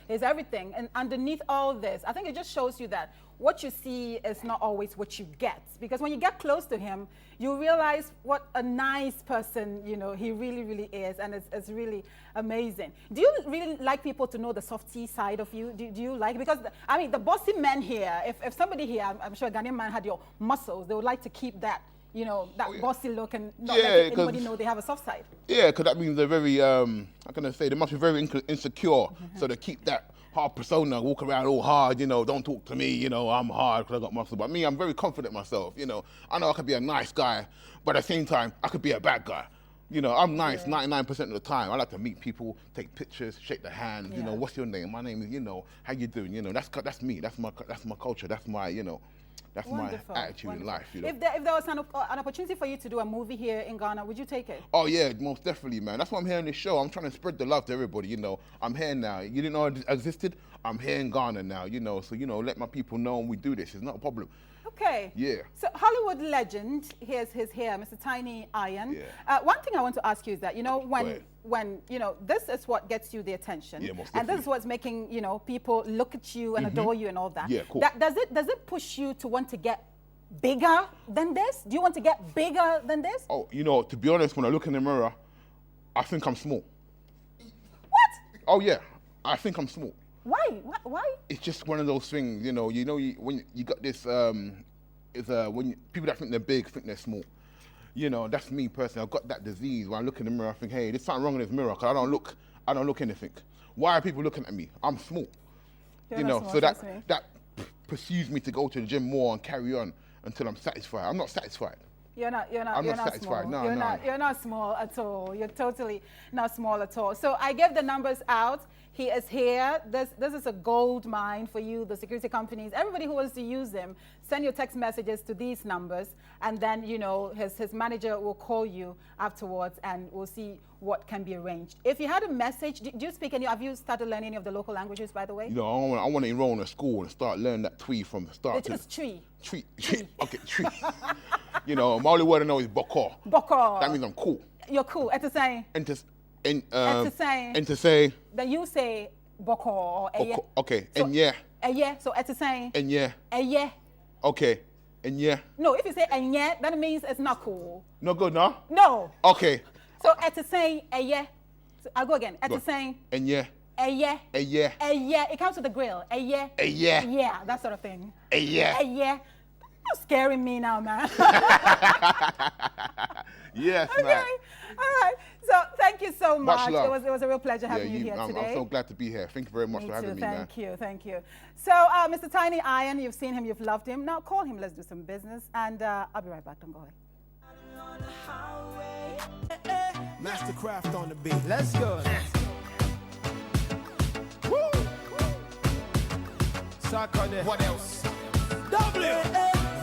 he's everything. And underneath all this, I think it just shows you that what you see is not always what you get. Because when you get close to him, you realize what a nice person, you know, he really is. And it's really amazing. Do you really like people to know the softy side of you? Do you like, because, I mean, the bossy men here, if somebody here, I'm sure a Ghanaian man had your muscles, they would like to keep that, you know, that bossy look and not let anybody know they have a soft side. Yeah, because that means they're very, how can I say, they must be very insecure. So they keep that hard persona, walk around all hard, you know, don't talk to me, you know, I'm hard because I got muscle. But me, I'm very confident myself, you know. I know I could be a nice guy, but at the same time, I could be a bad guy. You know, I'm nice 99% of the time. I like to meet people, take pictures, shake their hands, you know, what's your name? My name is, you know, how you doing? You know, that's me, that's my culture, that's my, you know, that's Wonderful. my attitude in life, you know. If there was an opportunity for you to do a movie here in Ghana, would you take it? Oh yeah, most definitely, man. That's why I'm here on this show. I'm trying to spread the love to everybody, you know. I'm here now. You didn't know I existed? I'm here in Ghana now, you know. So, you know, let my people know we do this. It's not a problem. Okay. Yeah. So Hollywood legend, here's here, Mr. Tiny Iron. Yeah. One thing I want to ask you is that, you know, when you know, this is what gets you the attention. Yeah, most and this definitely. is what's making, you know, people look at you and adore you and all that. Yeah, cool. Does it push you to want to get bigger than this? Do you want to get bigger than this? Oh, you know, to be honest, when I look in the mirror, I think I'm small. What? Oh yeah, I think I'm small. Why? It's just one of those things, you know. When you got this, people that think they're big think they're small. You know, that's me personally. I've got that disease. When I look in the mirror, I think, hey, there's something wrong in this mirror because I don't look anything. Why are people looking at me? I'm small. You're you not know, small, so trust me. that pursues me to go to the gym more and carry on until I'm satisfied. I'm not satisfied. You're not I'm not small. satisfied. No, You're not small at all. You're totally not small at all. So I gave the numbers out. He is here. This is a gold mine for you, the security companies, everybody who wants to use him. Send your text messages to these numbers, and then, you know, his manager will call you afterwards, and we'll see what can be arranged. If you had a message, do you speak any? Have you started learning any of the local languages, by the way? You know, I want to enroll in a school and start learning that tree from the start. It's just tree. Tree. Okay, tree. You know, my only word I know is boko. Boko. That means I'm cool. You're cool. At the same. And to say. Then you say boko or eye. Okay. So, and yeah. Eye. So at the same. And yeah. Eye. Okay. And yeah. No, if you say eye, that means it's not cool. No good, no? No. Okay. So at the same eye. So I'll go again. At the same. And yeah. Eye. Yeah. Eye. It comes with the grill. Eye. Yeah. Yeah, that sort of thing. Yeah. You're scaring me now, man. Yes, okay. man. All right. So thank you so much. Much love. It was a real pleasure having you here I'm today. I'm so glad to be here. Thank you very much for having me, man. Thank you. So, Mr. Tiny Iron, you've seen him, you've loved him. Now call him, let's do some business. And I'll be right back. Don't go away. Mastercraft on the beat. Let's go. Woo! What else? W.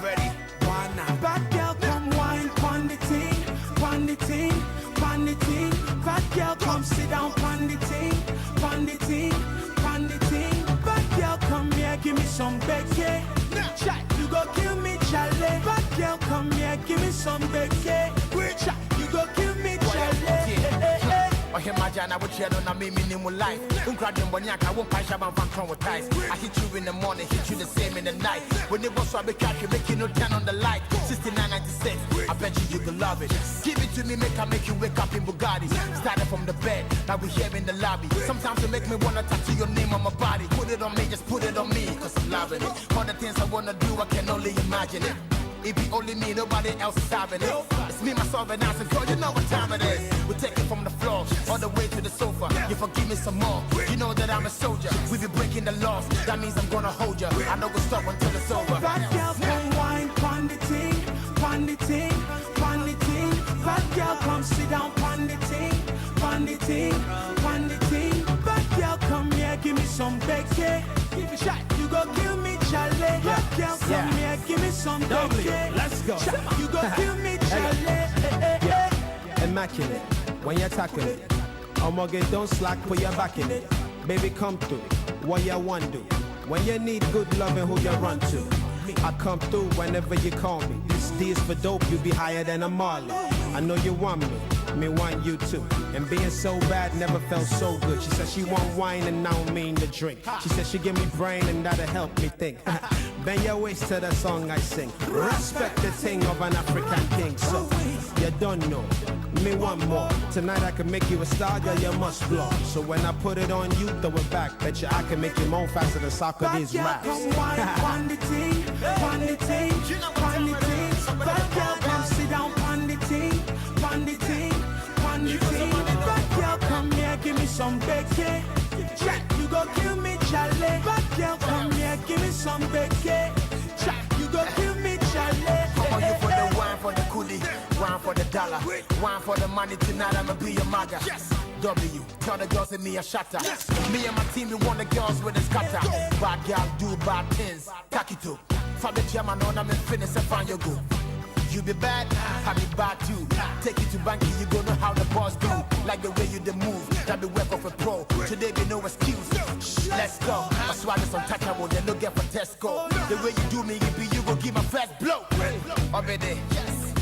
Ready? Why not? Bad girl, come wine, pon the ting, pon the ting, pon the ting. Bad girl, come sit down, pon the ting, pon the ting, pon the ting. Bad girl, come here, give me some Becky. You go kill me, Charlie. Bad girl, come here, give me some Becky. You go kill me, Charlie. I hear my jana would share on a minimum life. Uncrading Bonyaka won't punch up and traumatize. I hit you in the morning, hit you the same in the night. When they was swab catch you, making no turn on the light. 6996, I bet you could love it. Give it to me, make you wake up in Bugatti. Started from the bed, now we here in the lobby. Sometimes you make me wanna tattoo your name on my body. Put it on me, just put it on me, cause I'm loving it. All the things I wanna do, I can only imagine it. It be only me, nobody else is having it. It's me, myself, and I. Girl, you know what time it is. We take it from the floor all the way to the sofa. You forgive me some more. You know that I'm a soldier. We be breaking the laws. That means I'm gonna hold you. I know we'll stop until it's over. Bad girl, come wine, pon the ting, pon the ting, pon the ting. Bad girl, come sit down, pon the ting, pon the ting, pon the ting. Bad girl, come here, give me some Becky. Give a shot, you go kill me, Charlie. Bad girl, come here, give me some Becky. Let's go. You go kill me, Charlie. Immaculate, when you're tackling it. Omoge, don't slack, put your back in it. Baby, come through, what you want to do. When you need good loving, who you run to? I come through whenever you call me. This D is for dope, you be higher than a Marley. I know you want me want you too. And being so bad never felt so good. She said she want wine and I don't mean to drink. She said she give me brain and that'll help me think. Bend your waist to the song I sing. Respect the thing of an African king. So, you don't know. Me one more. Tonight I can make you a star, girl, you must blow. So when I put it on you, throw it back. Bet you I can make you moan faster than Socrates raps. Come wine, pon the ting, pon the ting, pon the ting. Bad girl, come sit down, pon the ting, pon the ting, pon the ting. Bad girl, come here, give me some Becky. Jack, you go kill me, Charlie. Bad girl, come here, give me some Becky. Jack, you go kill me, Charlie. Come on, you for the wine, for the coolie, wine for the dollar, wine for the money tonight. I'ma be your maga. W, tell the girls and me a shatter. Me and my team, we want the girls with a scatter. Bad girl do bad things. Takito, Fabi German on I'm in fitness and find your go. You be bad, I be bad too. Take you to banking, you go know how the boss do. Like the way you the move, that be work of a pro. Today be no excuse. Let's go. I swallow some untouchable, they no get for Tesco. The way you do me, you go give my first blow. Obede,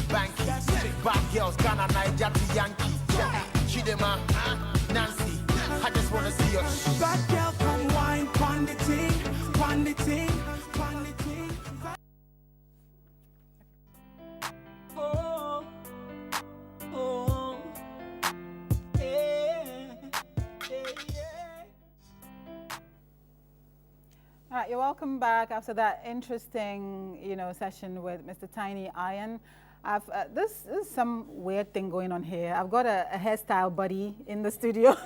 Banky, bad girls, Ghana, Niger to Yankee. Chidema, Nancy, I just wanna see your bad girl, come wine, pon the ting, pon the ting, pon the ting. Oh, oh, yeah. All right, you're welcome back after that interesting, session with Mr. Tiny Iron. This is some weird thing going on here. I've got a hairstyle buddy in the studio.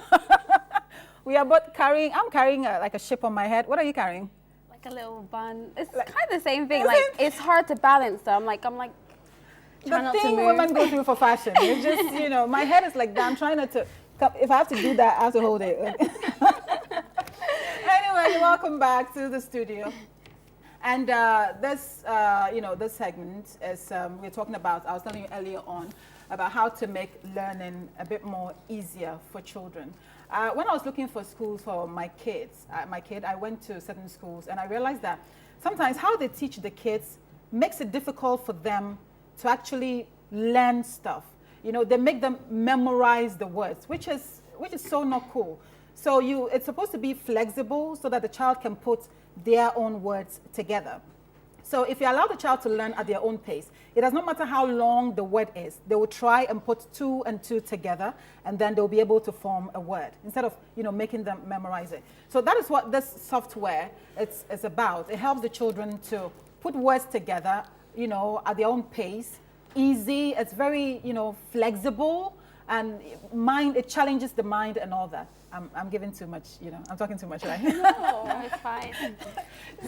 We are both carrying, I'm carrying like a ship on my head. What are you carrying? Like a little bun. It's kind of the same thing. Like, it's hard to balance though. I'm like, trying not to The thing move. women go through for fashion. It's just, my head is like that. I'm trying not to, if I have to do that, I have to hold it. Anyway, welcome back to the studio. And this segment is, we're talking about, I was telling you earlier on, about how to make learning a bit more easier for children. When I was looking for schools for my kids, I went to certain schools and I realized that sometimes how they teach the kids makes it difficult for them to actually learn stuff. They make them memorize the words, which is so not cool. So it's supposed to be flexible so that the child can put their own words together. So if you allow the child to learn at their own pace, it does not matter how long the word is. They will try and put two and two together, and then they'll be able to form a word instead of making them memorize it. So that is what this software is about. It helps the children to put words together, at their own pace, easy. It's very flexible, and it challenges the mind and all that. I'm giving too much, I'm talking too much, right? No, it's fine.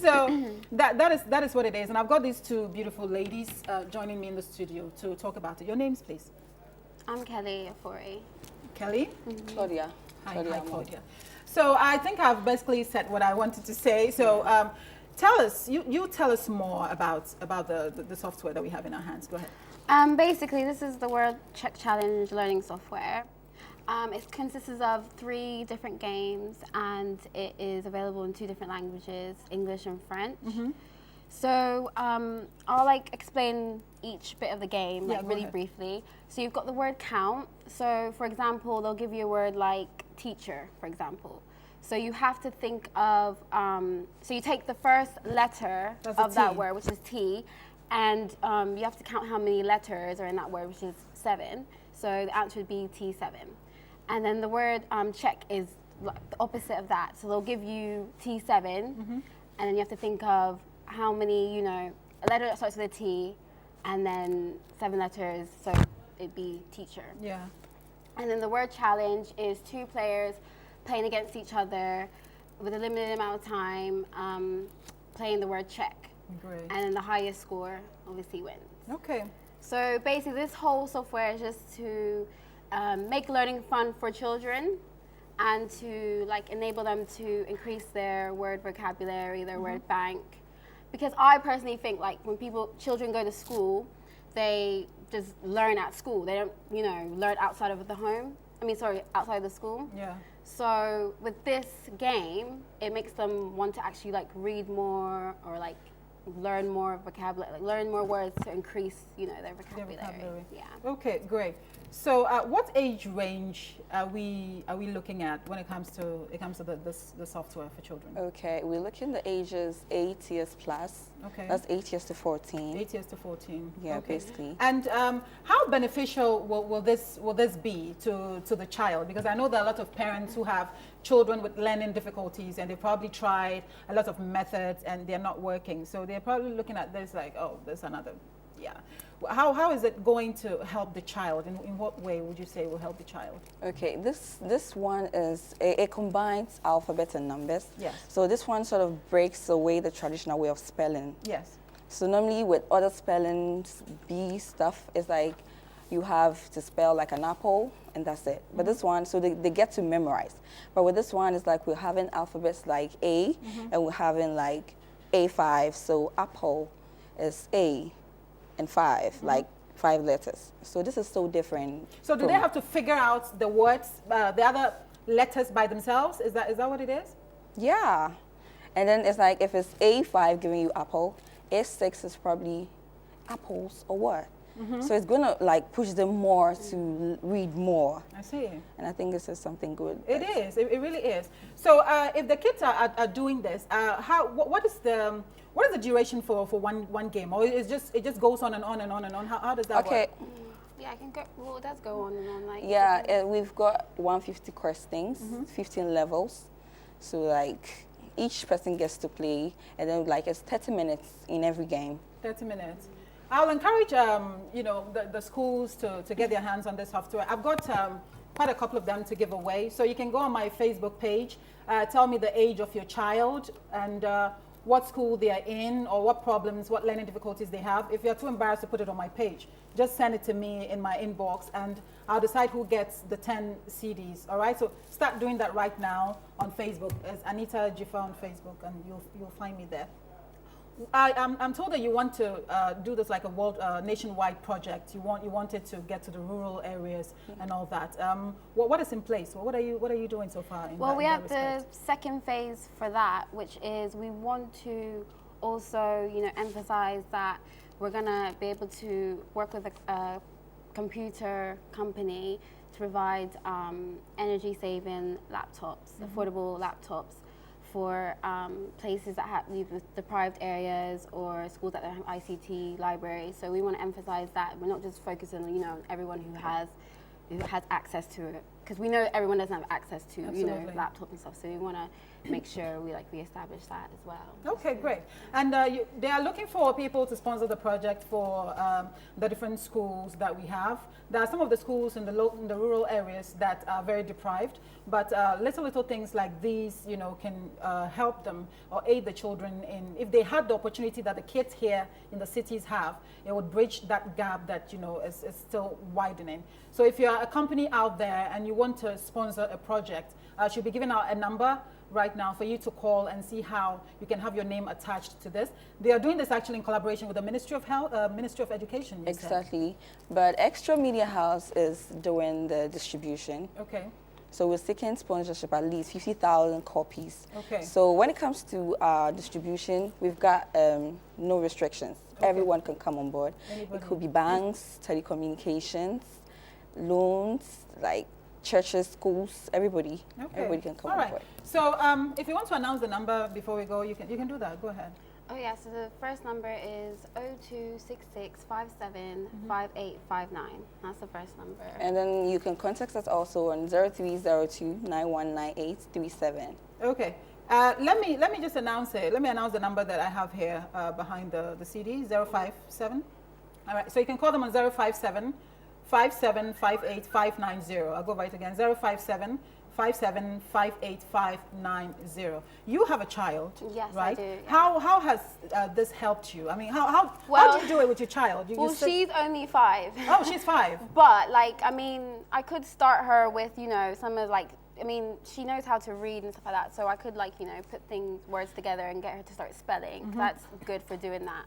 So that is what it is. And I've got these two beautiful ladies joining me in the studio to talk about it. Your names, please. I'm Kelly Afori. Kelly? Mm-hmm. Claudia. Hi, Claudia. So I think I've basically said what I wanted to say. So tell us, you tell us more about the software that we have in our hands. Go ahead. Basically, this is the World Check Challenge learning software. It consists of 3 different games, and it is available in 2 different languages, English and French. Mm-hmm. So I'll explain each bit of the game really briefly. So you've got the word count. So for example, they'll give you a word like teacher, for example. So you have to think of, so you take the first letter of that word, which is T, and you have to count how many letters are in that word, which is 7. So the answer would be T7. And then the word check is the opposite of that. So they'll give you T7, and then you have to think of how many, a letter that starts with a T, and then 7 letters, so it'd be teacher. Yeah. And then the word challenge is 2 players playing against each other with a limited amount of time, playing the word check. Great. And then the highest score obviously wins. Okay. So basically this whole software is just to make learning fun for children and to like enable them to increase their word vocabulary, their word bank. Because I personally think like when children go to school, they just learn at school. They don't, learn outside of the home. Outside of the school. Yeah. So with this game, it makes them want to actually like read more or like learn more vocabulary, like learn more words to increase, their vocabulary. Yeah. Okay, great. So, what age range are we looking at when it comes to the software for children? Okay, we're looking the ages 8 years plus. Okay. That's 8 years to 14. 8 years to 14. Yeah, okay. basically. And how beneficial will this be to the child? Because I know there are a lot of parents who have children with learning difficulties, and they probably tried a lot of methods and they're not working. So they're probably looking at this like, oh, there's another. Yeah. How is it going to help the child? In what way would you say will help the child? Okay, this one is, it combines alphabet and numbers. Yes. So this one sort of breaks away the traditional way of spelling. Yes. So normally with other spellings, B stuff, is like you have to spell like an apple and that's it. But this one, so they get to memorize. But with this one, it's like we're having alphabets like A and we're having like A5. So apple is A. And 5, like 5 letters. So this is so different. So do they have to figure out the words, the other letters by themselves? Is that what it is? Yeah. And then it's like if it's A5 giving you apple, A6 is probably apples or what? So it's going to like push them more to read more. I see. And I think this is something good. It is. It really is. So if the kids are doing this, what is the duration for one game, or it just goes on and on and on and on? How does that work? Yeah, I can go. Well, it does go on and on. Like Yeah, we've got 150 questions, 15 levels. So like each person gets to play, and then like it's 30 minutes in every game. 30 minutes. I'll encourage the schools to get their hands on this software. I've got quite a couple of them to give away. So you can go on my Facebook page, tell me the age of your child and what school they are in or what problems, what learning difficulties they have. If you're too embarrassed to put it on my page, just send it to me in my inbox and I'll decide who gets the 10 CDs, all right? So start doing that right now on Facebook. It's Anita Jifa on Facebook and you'll find me there. I'm told that you want to do this like a nationwide project. You want it to get to the rural areas and all that. What is in place? What are you doing so far? Well, we have the second phase for that, which is we want to also emphasize that we're gonna be able to work with a computer company to provide energy saving laptops, affordable laptops, for places that have deprived areas or schools that don't have ICT libraries. So we want to emphasize that we're not just focusing on everyone who has access to it, because we know everyone doesn't have access to laptops and stuff. So we want to make sure we establish that as well. Okay, great. And they are looking for people to sponsor the project for the different schools that we have. There are some of the schools in the rural areas that are very deprived, but little things like these, can help them or aid the children in, if they had the opportunity that the kids here in the cities have, it would bridge that gap that, is still widening. So if you're a company out there and you want to sponsor a project, she'll be giving out a number right now for you to call and see how you can have your name attached to this. They are doing this actually in collaboration with the Ministry of Health, Ministry of Education. Exactly. But Extra Media House is doing the distribution. Okay. So we're seeking sponsorship at least 50,000 copies. Okay. So when it comes to distribution, we've got no restrictions. Okay. Everyone can come on board. Anybody. It could be banks, telecommunications, loans, like churches, schools, everybody. Okay. Everybody can come on board. So if you want to announce the number before we go, you can do that. Go ahead. Oh yeah, so the first number is 0266575859. That's the first number. And then you can contact us also on 0302-919837. Okay. Let me just announce it. Let me announce the number that I have here behind the CD, 057 All right, so you can call them on 057 5758 590. I'll go right again, 057 5758 590. You have a child, Yes, right? I do. Yeah. How has this helped you? I mean, how Well- do you do it with your child? You Well, sit- she's only 5. Oh, she's 5. But like, I mean, I could start her with, you know, some of like, I mean, she knows how to read and stuff like that. So I could like, you know, put words together and get her to start spelling. That's good for doing that.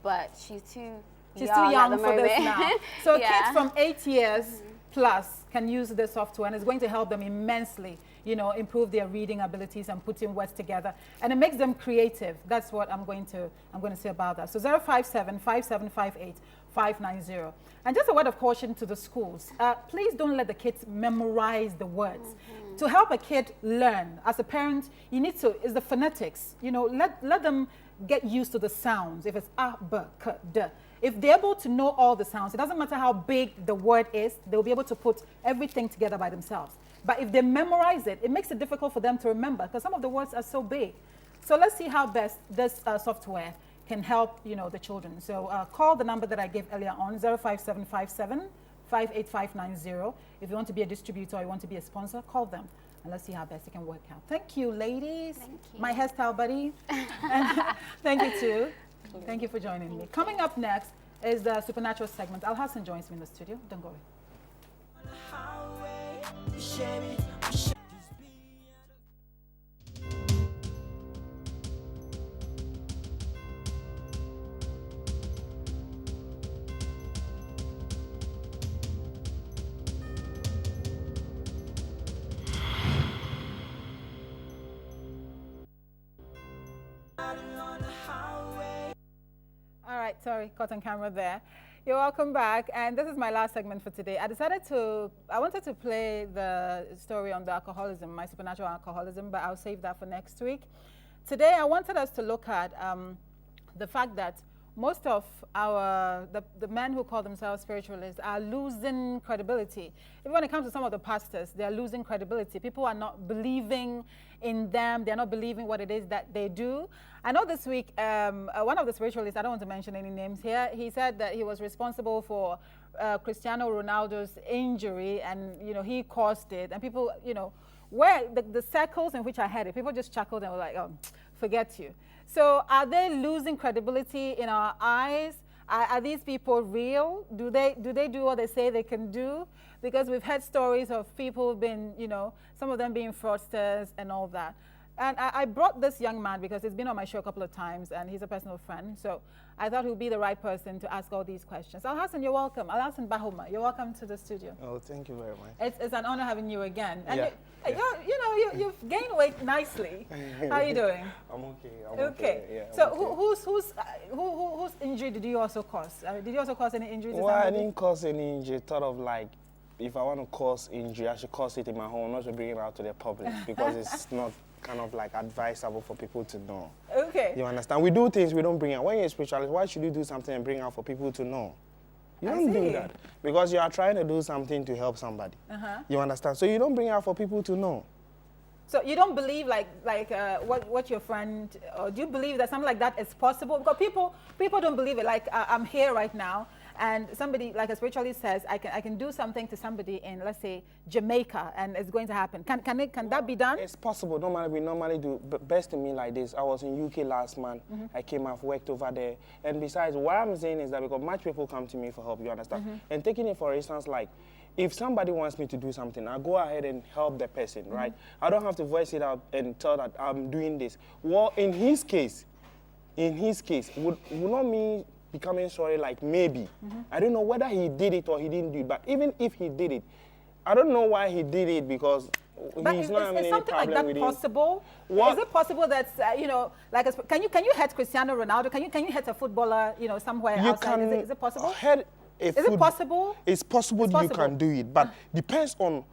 But she's too She's young too young at the for this moment. now. So Yeah. kids from 8 years plus can use this software, and it's going to help them immensely, you know, improve their reading abilities and putting words together. And it makes them creative. That's what I'm going to say about that. So 057 5758 590. And just a word of caution to the schools. Please don't let the kids memorize the words. To help a kid learn, as a parent, you need to, is the phonetics. You know, let them get used to the sounds. If it's a, b, k, d. If they're able to know all the sounds, it doesn't matter how big the word is, they'll be able to put everything together by themselves. But if they memorize it, it makes it difficult for them to remember because some of the words are so big. So let's see how best this software can help, you know, the children. So call the number that I gave earlier on, 05757 58590. If you want to be a distributor or you want to be a sponsor, call them. And let's see how best it can work out. Thank you, ladies. Thank you. My hairstyle buddy. And thank you, too. Thank you for joining me. Coming up next is the Supernatural segment. Al Hassan joins me in the studio. Don't go away. All right, sorry, caught on camera there. You're welcome back, and this is my last segment for today. I wanted to play the story on the alcoholism, my supernatural alcoholism, but I'll save that for next week. Today, I wanted us to look at the fact that most of the men who call themselves spiritualists are losing credibility. Even when it comes to some of the pastors, they're losing credibility. People are not believing in them. They're not believing what it is that they do. I know this week, one of the spiritualists, I don't want to mention any names here, he said that he was responsible for Cristiano Ronaldo's injury, and, you know, he caused it. And people, you know, where the circles in which I had it, people just chuckled and were like, oh, forget you. So are they losing credibility in our eyes? Are these people real? Do they do what they say they can do? Because we've heard stories of people being, you know, some of them being fraudsters and all that. And I brought this young man because he's been on my show a couple of times and he's a personal friend. So I thought he would be the right person to ask all these questions. Al Hassan, you're welcome. Al Hassan Bahoma, you're welcome to the studio. Oh, thank you very much. It's an honor having you again. And Yeah. you've gained weight nicely. How are you doing? I'm okay. Okay. Yeah, So I'm okay. whose injury did you also cause? Did you also cause any injury to Well, I somebody? didn't cause any injury. Thought of like, if I want to cause injury, I should cause it in my home, not to bring it out to the public because it's not kind of like advisable for people to know. Okay. You understand? We do things we don't bring out. When you're a spiritualist, why should you do something and bring out for people to know? You I don't do see. that because you are trying to do something to help somebody. You understand? So you don't bring out for people to know. So you don't believe what your friend, or do you believe that something like that is possible? Because people don't believe it. Like I'm here right now, and somebody, like a spiritualist says, I can do something to somebody in, let's say, Jamaica, and it's going to happen. Can that be done? It's possible. Normally, we normally do. But best to me like this. I was in UK last month. I came, I've worked over there. And besides, what I'm saying is that because much people come to me for help, you understand? And taking it for instance, like, if somebody wants me to do something, I go ahead and help the person, right? I don't have to voice it out and tell that I'm doing this. Well, in his case, would not me becoming sorry like maybe. I don't know whether he did it or he didn't do it, but even if he did it, I don't know why he did it because But he's is not having any something like problem that with it. possible? What? Is it possible that can you hit Cristiano Ronaldo? Can you hit a footballer, you know, somewhere You outside? can Is it possible? head a Is it possible? It's possible It's you possible. can do it, but depends on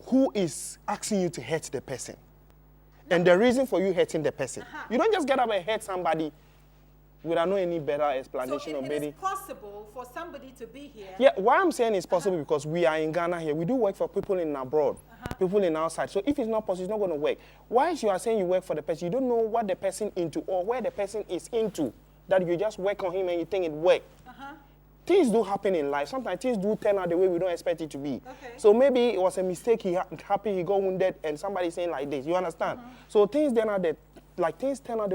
who is asking you to hurt the person. And the reason for you hurting the person. You don't just get up and hurt somebody without no any better explanation or it maybe. is possible for somebody to be here. Yeah, why I'm saying it's possible because we are in Ghana here. We do work for people in abroad, people in outside. So if it's not possible, it's not going to work. Why you are saying you work for the person, you don't know what the person into or where the person is into. that you just work on him and you think it worked. Things do happen in life. Sometimes things do turn out the way we don't expect it to be. Okay. So maybe it was a mistake. He happy he got wounded, and somebody saying like this. You understand? So things turn out the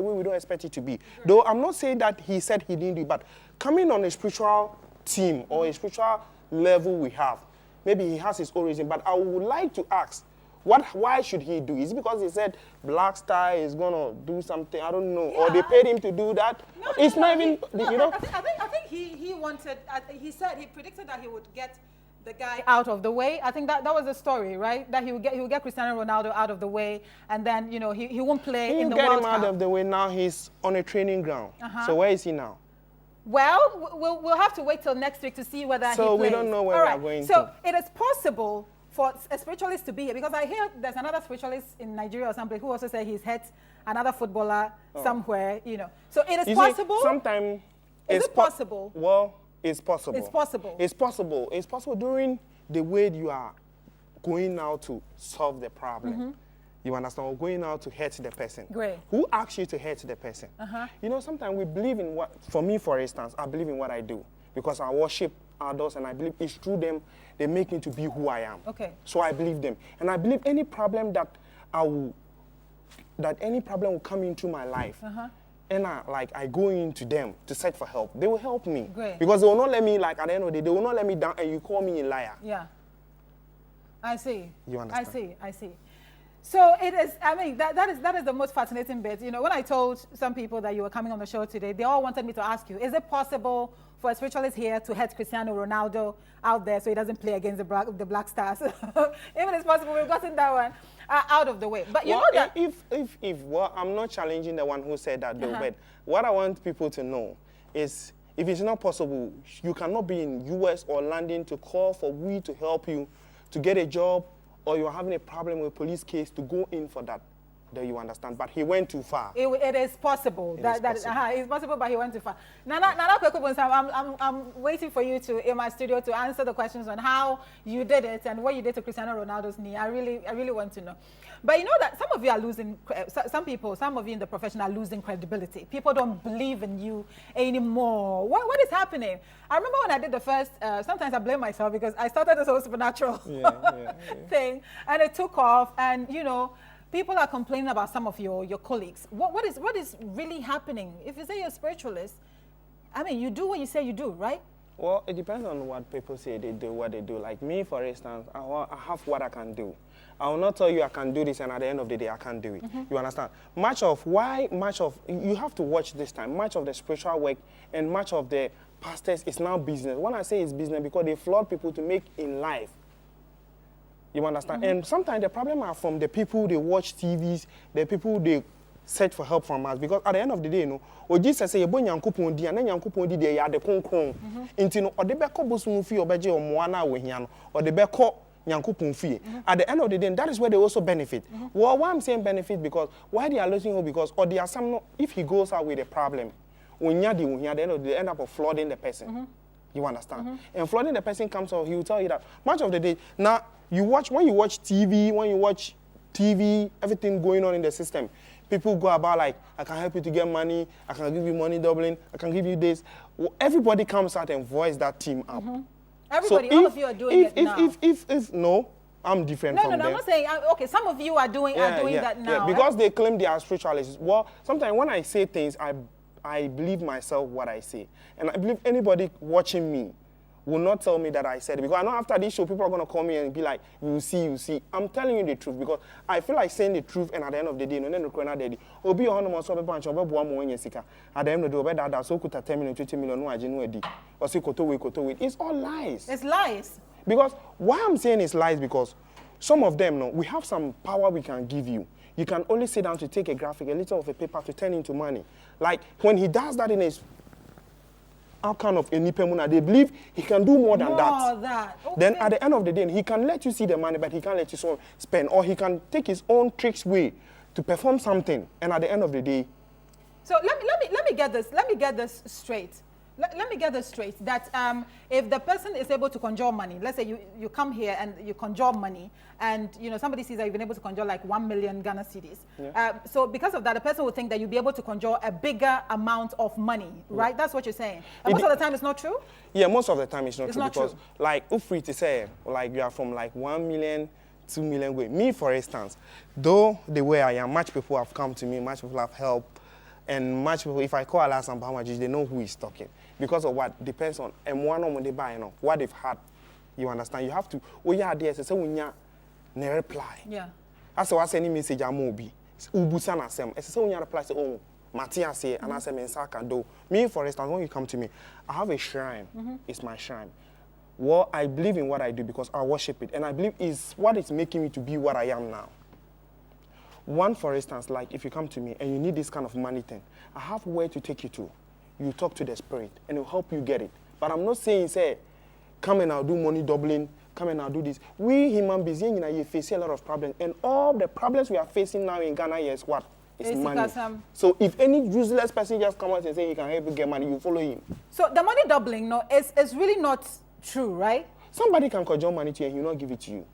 way we don't expect it to be. Though I'm not saying that he said he didn't do it, but coming on a spiritual team or a spiritual level we have, maybe he has his own reason. But I would like to ask, why should he do? Is it because he said Black Star is gonna do something? I don't know, or they paid him to do that? It's not even, you know. I think he wanted. He said he predicted that he would get the guy out of the way. I think that was the story, right? That he would get Cristiano Ronaldo out of the way, and then he won't play in the World Cup. Get him out of the way. Now he's on a training ground. So where is he now? Well, we'll have to wait till next week to see whether he plays. So we don't know where we are going to. So it is possible for a spiritualist to be here, because I hear there's another spiritualist in Nigeria or something who also said he's hit another footballer somewhere, So it is possible. Sometimes is it possible? Well, it's possible. It's possible. It's possible. It's possible during the way you are going out to solve the problem. You understand? Or going out to hurt the person. Great. Who asked you to hurt the person? Sometimes we believe in what, for me, for instance, I believe in what I do because I worship adults and I believe it's through them they make me to be who I am. Okay. So I believe them. And I believe any problem that any problem will come into my life, and I go into them to search for help, they will help me. Great. Because they will not let me, at the end of the day, they will not let me down and you call me a liar. Yeah. I see. You understand? I see. So it is, that is the most fascinating bit. When I told some people that you were coming on the show today, they all wanted me to ask you, is it possible for a spiritualist here to hurt Cristiano Ronaldo out there so he doesn't play against the Black Stars? Even it's possible, we've gotten that one out of the way. But you know that... Well, I'm not challenging the one who said that though, but what I want people to know is, if it's not possible, you cannot be in US or London to call for we to help you to get a job, or you're having a problem with a police case to go in for that. Do you understand? But he went too far. It is possible. It's possible, but he went too far. Nana I'm waiting for you in my studio to answer the questions on how you did it and what you did to Cristiano Ronaldo's knee. I really want to know. But you know that some of you are losing, some of you in the profession are losing credibility. People don't believe in you anymore. What is happening? I remember when I did the first, sometimes I blame myself because I started this whole supernatural thing, and it took off, and people are complaining about some of your colleagues. What is really happening? If you say you're a spiritualist, you do what you say you do, right? Well, it depends on what people say they do, what they do. Like me, for instance, I have what I can do. I will not tell you I can do this and at the end of the day I can't do it. You understand? You have to watch this time. Much of the spiritual work and much of the pastors is now business. When I say it's business, because they flood people to make in life. You understand? And sometimes the problem are from the people they watch TVs, the people they search for help from us. Because at the end of the day, or Jesus say, "Yebo nyankopon di, and nyankopon di dey ade konkron." Inti no ode beko bosumu fi obeje omoana we hia no, ode beko nyankopon fi. At the end of the day, that is where they also benefit. Well, why I'm saying benefit, because why they are losing hope, because or there are some if he goes out with a problem, at the end of the day, they end up flooding the person. You understand? And flooding the person comes out, he will tell you that much of the day now. When you watch TV, everything going on in the system, people go about like, I can help you to get money, I can give you money doubling, I can give you this. Everybody comes out and voice that team up. Everybody, all of you are doing it now. If no, I'm different from them. No, I'm not saying, okay, some of you are doing that now. Yeah, because they claim they are spiritualists. Well, sometimes when I say things, I believe myself what I say. And I believe anybody watching me will not tell me that I said it. Because I know after this show, people are going to call me and be like, you see. I'm telling you the truth because I feel like saying the truth, and at the end of the day, then Obi at the end of the day, so could 10 million, 20 million, no, I didn't or say koto. It's all lies. It's lies. Because why I'm saying it's lies, because some of them, we have some power we can give you. You can only sit down to take a graphic, a little of a paper to turn into money. Like when he does that in his outcome of Enipemuna, they believe he can do more than that. Okay. Then at the end of the day, he can let you see the money, but he can't let you spend, or he can take his own tricks way to perform something. And at the end of the day, so let me get this straight. let me get this straight, that if the person is able to conjure money, let's say you come here and you conjure money, and somebody sees that you've been able to conjure like 1 million Ghana cedis. Yeah. So because of that, the person would think that you'll be able to conjure a bigger amount of money, right? That's what you're saying. And most of the time, it's not true? Yeah, most of the time it's not It's true. not Because true. like, if we to say, like you are from like 1 million, 2 million way. Me, for instance, though the way I am, much people have come to me, much people have helped, and much people, if I call Alas and Bahamaji, they know who is talking. Because of what? Depends on, and one on when they buy, what they've had. You understand? You have to, yeah, there, so when you reply. Yeah. As I was any message, I'm Mobi. Ubusan asem. As when you reply, say, oh, Matthias say, and I say, Mensaka do. Me, for instance, when you come to me, I have a shrine. It's my shrine. Well, I believe in what I do because I worship it, and I believe it's what is making me to be what I am now. One, for instance, like if you come to me and you need this kind of money thing, I have where to take you to. You talk to the spirit, and it'll help you get it. But I'm not saying, say, come and I'll do money doubling, come and I'll do this. We human beings, you face a lot of problems, and all the problems we are facing now in Ghana is what? It's money. Because, so if any useless person just comes out and say he can help you get money, you follow him. So the money doubling, is really not true, right? Somebody can conjure money to you and he'll not give it to you.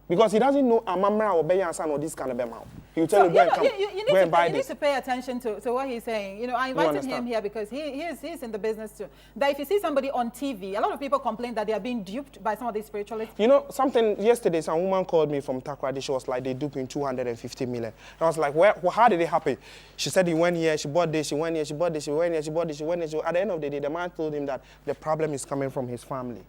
Because he doesn't know a mamma or Beyan or this kind of amount. He'll tell you, go and come, go and buy you need this. to pay attention to what he's saying. I invited him here because he's in the business too. That if you see somebody on TV, a lot of people complain that they are being duped by some of these spiritualists. Something yesterday, some woman called me from Takrady. She was like, they duped in 250 million. And I was like, how did it happen? She said he went here, she bought this, she went here, she bought this, she went here, she bought this, she went here. So at the end of the day, the man told him that the problem is coming from his family.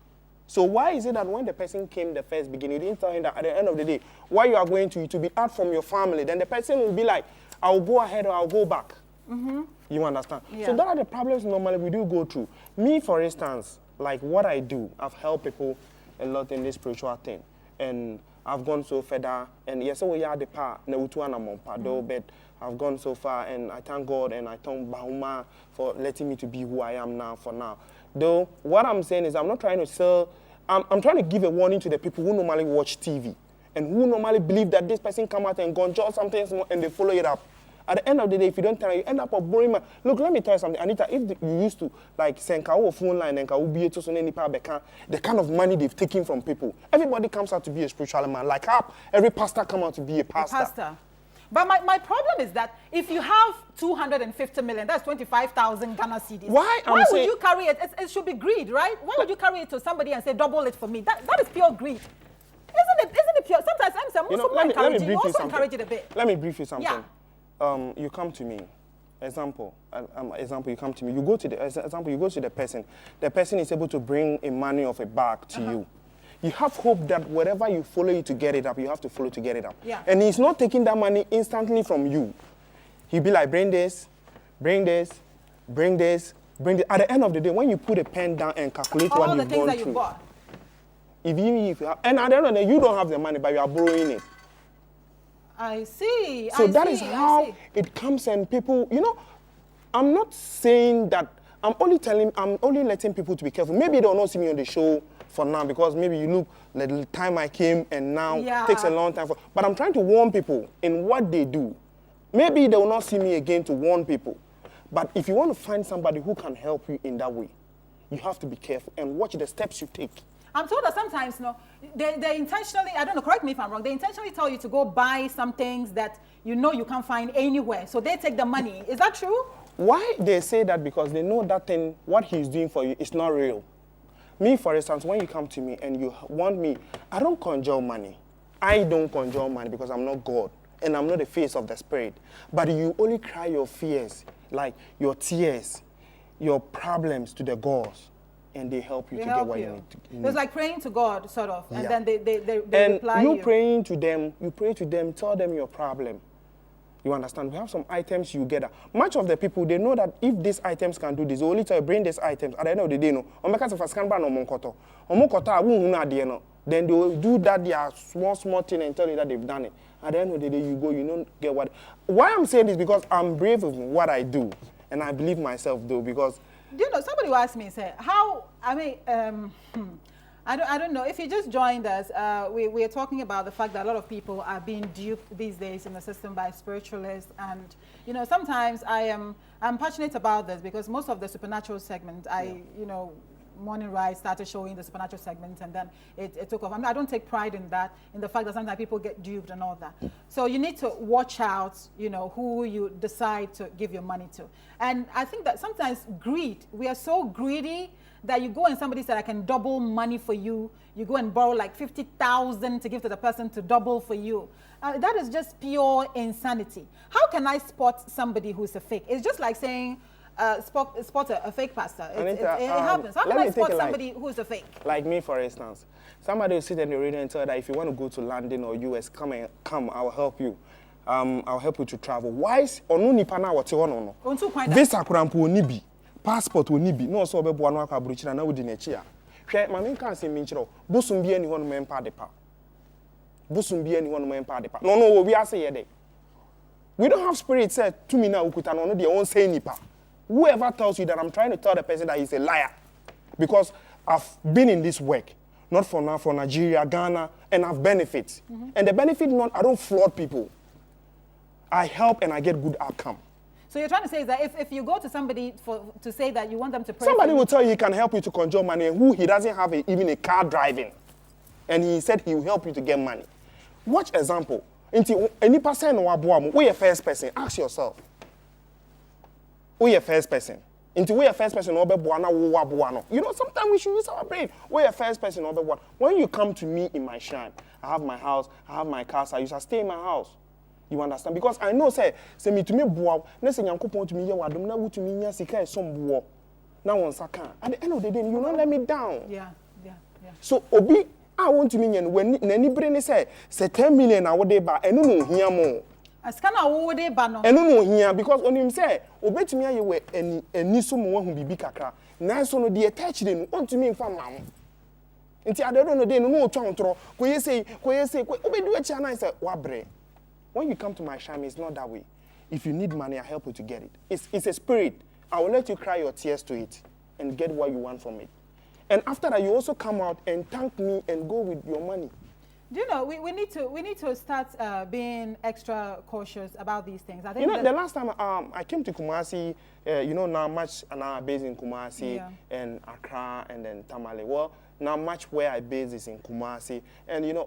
So why is it that when the person came the first beginning, you didn't tell him that at the end of the day, why you are going to be out from your family, then the person will be like, I'll go ahead or I'll go back. You understand? Yeah. So that are the problems normally we do go through. Me, for instance, like what I do, I've helped people a lot in this spiritual thing. And I've gone so further, and yes, we are the part, but I've gone so far, and I thank God, and I thank Bahuma for letting me to be who I am now for now. Though, what I'm saying is I'm not trying to sell, I'm trying to give a warning to the people who normally watch TV and who normally believe that this person come out and conjure something small and they follow it up. At the end of the day, if you don't tell, you end up borrowing money. Look, let me tell you something, Anita. If you used to like send a phone line and the kind of money they've taken from people, everybody comes out to be a spiritual man. Like how every pastor come out to be a pastor. But my problem is that if you have 250 million, that's 25,000 Ghana cedis. Why would you carry it? It should be greed, right? Why would you carry it to somebody and say, double it for me? That is pure greed. Isn't it pure? Sometimes I'm saying, you also encourage it a bit. Let me brief you something. Yeah. You come to me. Example, you come to me. You go to the person. The person is able to bring a money of a bag to you. You have hope that wherever you follow you to get it up, you have to follow to get it up. Yeah. And he's not taking that money instantly from you. He'll be like, bring this, bring this, bring this, bring this. At the end of the day, when you put a pen down and calculate all what the you've things gone that through, you bought. and at the end of the day, you don't have the money, but you are borrowing it. I see. So that is how it comes, and people, I'm not saying that, I'm only letting people to be careful. Maybe they'll not see me on the show for now because maybe you look like the time I came and now takes a long time. But I'm trying to warn people in what they do. Maybe they will not see me again to warn people. But if you want to find somebody who can help you in that way, you have to be careful and watch the steps you take. I'm told that sometimes, they intentionally, I don't know, correct me if I'm wrong, they intentionally tell you to go buy some things that you can't find anywhere. So they take the money. Is that true? Why they say that? Because they know that thing, what he's doing for you is not real. Me, for instance, when you come to me and you want me, I don't conjure money. I don't conjure money because I'm not God and I'm not the face of the spirit. But you only cry your fears, like your tears, your problems to the gods, and they help you to get what you need. It's like praying to God, sort of, and then they and reply you. Praying to them, you pray to them, tell them your problem. You understand? We have some items you get. Much of the people, they know that if these items can do this, they only tell you bring these items. At the end of the day, then they will do that their small thing and tell you that they've done it. At the end of the day, you go, you don't get what. Why I'm saying this because I'm brave with what I do, and I believe myself though because. Somebody will ask me, say, I don't know. If you just joined us, we are talking about the fact that a lot of people are being duped these days in the system by spiritualists. And, you know, sometimes I'm passionate about this because most of the supernatural segment, you know, Morning Rise started showing the supernatural segment and then it took off. I don't take pride in that, in the fact that sometimes people get duped and all that. So you need to watch out, you know, who you decide to give your money to. And I think that sometimes greed, we are so greedy that you go and somebody said, I can double money for you. You go and borrow like 50,000 to give to the person to double for you. That is just pure insanity. How can I spot somebody who's a fake? It's just like saying, spot a fake pastor. Anita, it happens. How can I spot somebody who's a fake? Like me, for instance. Somebody will sit in the radio and tell that if you want to go to London or US, come, I'll help you. I'll help you to travel. Why is onu nipa na wote hono no? Visa kurampo oni bi, passport oni bi. No so obebo anu akwa buruchira na wodi na chi a. Hwe ma me kan se mi nchiro. Bosum bi ani hono mempa de pa. Bosum bi ani hono mempa de pa. No wo wi ase ye de. We don't have spirit said to me now ukuta no de won say nipa. Whoever tells you that I'm trying to tell the person that he's a liar, because I've been in this work, not for now, for Nigeria, Ghana, and I've benefits. And the benefit, I don't flood people. I help and I get good outcome. So you're trying to say is that if you go to somebody to say that you want them to pray, somebody will tell you he can help you to conjure money, and who he doesn't have even a car driving, and he said he will help you to get money. Watch example. Any person who is first person, ask yourself. Who is first person? We are first person, you know, sometimes we should use our brain. We are first person, when you come to me in my shrine, I have my house, I have my car, so you shall stay in my house. You understand? Because I know, say me to me, next thing to me, you are to me, sika some boa. Now on Saka. At the end of the day, you don't let me down. Yeah. So, Obi, I want to mean when anybody say 10 million, I would buy, and no, here more. As can I would ban and no here because when him say, obey to me, you were any someone who be big kakra. Now, so no, the attached in want to mean from mom. Until I don't know, they no chantro. When you say, obey do a channel, I say, wabre. When you come to my shame, it's not that way. If you need money, I'll help you to get it. It's a spirit. I will let you cry your tears to it and get what you want from it. And after that, you also come out and thank me and go with your money. Do you know, we need to start being extra cautious about these things. I think you know, the last time I came to Kumasi, you know, now much now based in Kumasi and Accra and then Tamale. Well, now much where I base is in Kumasi. And you know,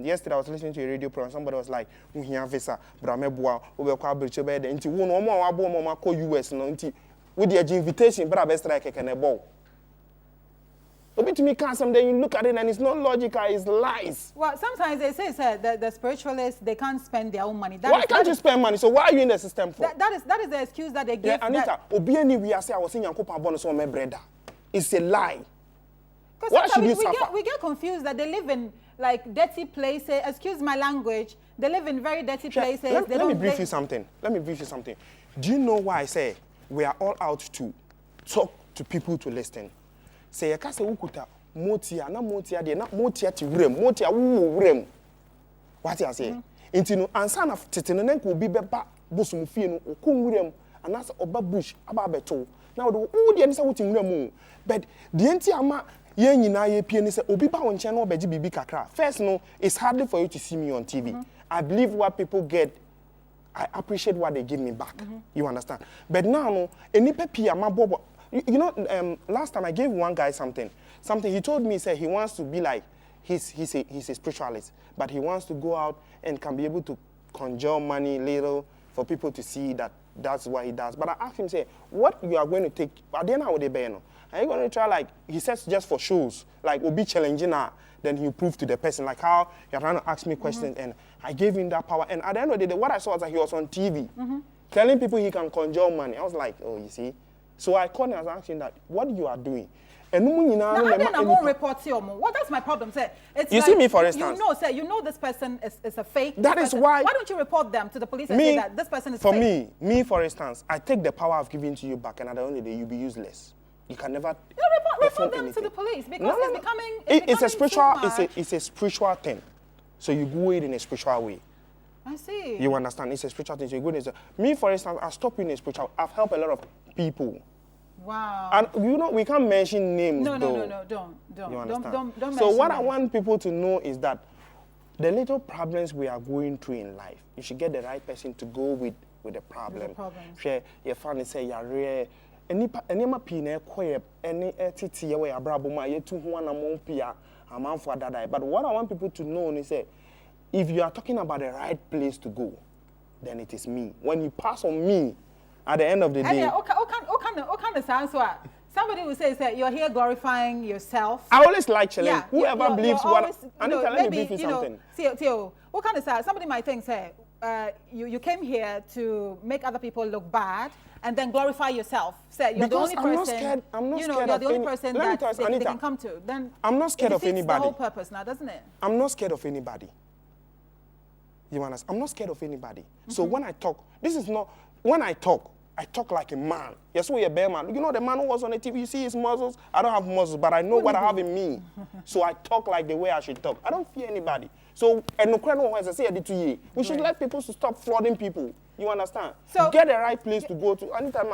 yesterday I was listening to a radio program. Somebody was like, "Uhiya visa, bramebua, ubekwa brichebe de inti wo no mo abo mo ma ko US no inti with the invitation, but I best like a ball." To me, then you look at it and it's not logical, it's lies. Well, sometimes they say, sir, that the spiritualists, they can't spend their own money. Why can't you spend money? So why are you in the system for? That is the excuse that they give. Yeah, Anita, Obieni, we are saying I was saying Yanko Pabon so my brother. It's a lie. Why should you suffer? We get confused that they live in like dirty places. Excuse my language. They live in very dirty places. Let me brief you something. Do you know why I say we are all out to talk to people to listen? Say ya kase ukuta motia na motia de na motia ti wurem motia wu wurem what you say nti no ansa na tetene na ko bi beba bosum fie no okun wurem anasa oba bush aba beto na wo de nsa wuti wurem but de nti ama ye nyina ye pie ni say obi ba won chen no obaji bibi kakra first no it's hardly for you to see me on TV. I believe what people get, I appreciate what they give me back. You understand? But now no any pepi ama bobo. You know, last time I gave one guy something he told me, say he wants to be like, he's a spiritualist, but he wants to go out and can be able to conjure money little for people to see that that's what he does. But I asked him, say, what you are going to take, at the end of the day, are you going to try like, he says just for shows, like will be challenging her, then he'll prove to the person, like how you're trying to ask me questions, and I gave him that power. And at the end of the day, what I saw was that he was on TV, telling people he can conjure money. I was like, oh, you see? So I called him and was asking that, what you are doing? And I won't report you. Well, that's my problem, sir. It's you like, see me, for instance. You know, sir, you know this person is a fake. That is why. Why don't you report them to the police and say that this person is fake? For me, for instance, I take the power I've given to you back, and at the end of the day, you'll be useless. You can never. Report them to the police because it's becoming. It's a spiritual. It's a spiritual thing. So you go it in a spiritual way. I see. You understand? It's a spiritual thing. So you go in. Me, for instance, I stopped in a spiritual. I've helped a lot of people. Wow. And you know, we can't mention names. No, though. don't. You understand? Don't so mention what I names. want people to know is that the little problems we are going through in life, you should get the right person to go with the problem. Share your family say you're rare. Any pine koye any titi ye abraboma ye tu ho anamon pia amam for that. But what I want people to know is say if you are talking about the right place to go, then it is me. When you pass on me, at the end of the day, somebody will say you're here glorifying yourself. I always like challenge. Yeah, Whoever believes what always, Anita, let me brief you something. Theo, what kind of sad? Somebody might think, say, you came here to make other people look bad and then glorify yourself. Say you're Because the only person. I'm not scared you're the only any, person let me that tell you, they Anita, can come to. Then I'm not scared it of defeats anybody. the whole purpose now, doesn't it? I'm not scared of anybody. You understand? I'm not scared of anybody. So when I talk, when I talk like a man. Yes, we're a bear man. You know the man who was on the TV, you see his muscles? I don't have muscles, but I know what I have in me. So I talk like the way I should talk. I don't fear anybody. So, and we should let people to stop flooding people. You understand? So get the right place to go to. Anytime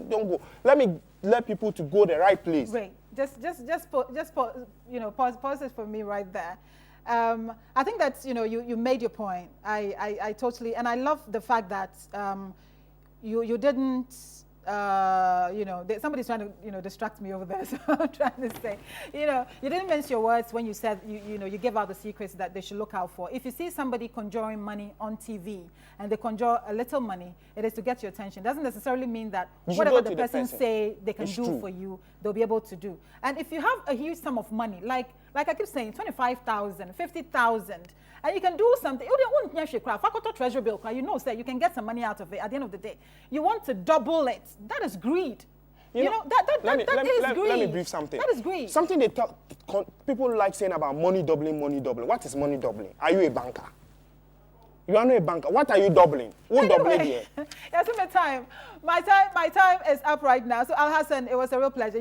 don't go. Let people to go the right place. Wait, pause it for me right there. I think that you made your point. I totally, and I love the fact that you didn't somebody's trying to distract me over there, so I'm trying to say you didn't mince your words when you said you give out the secrets that they should look out for. If you see somebody conjuring money on TV and they conjure a little money, it is to get your attention. It doesn't necessarily mean that whatever the person say they can do for you, they'll be able to do. And if you have a huge sum of money, like I keep saying, 25,000, 50,000, and you can do something. Treasury bill, say you can get some money out of it at the end of the day. You want to double it. That is greed. That is greed. Let me brief something. That is greed. Something people like saying about money doubling, money doubling. What is money doubling? Are you a banker? You are not a banker. What are you doubling? Who doubling here? Yes, my time is up right now. So Al Hassan, it was a real pleasure.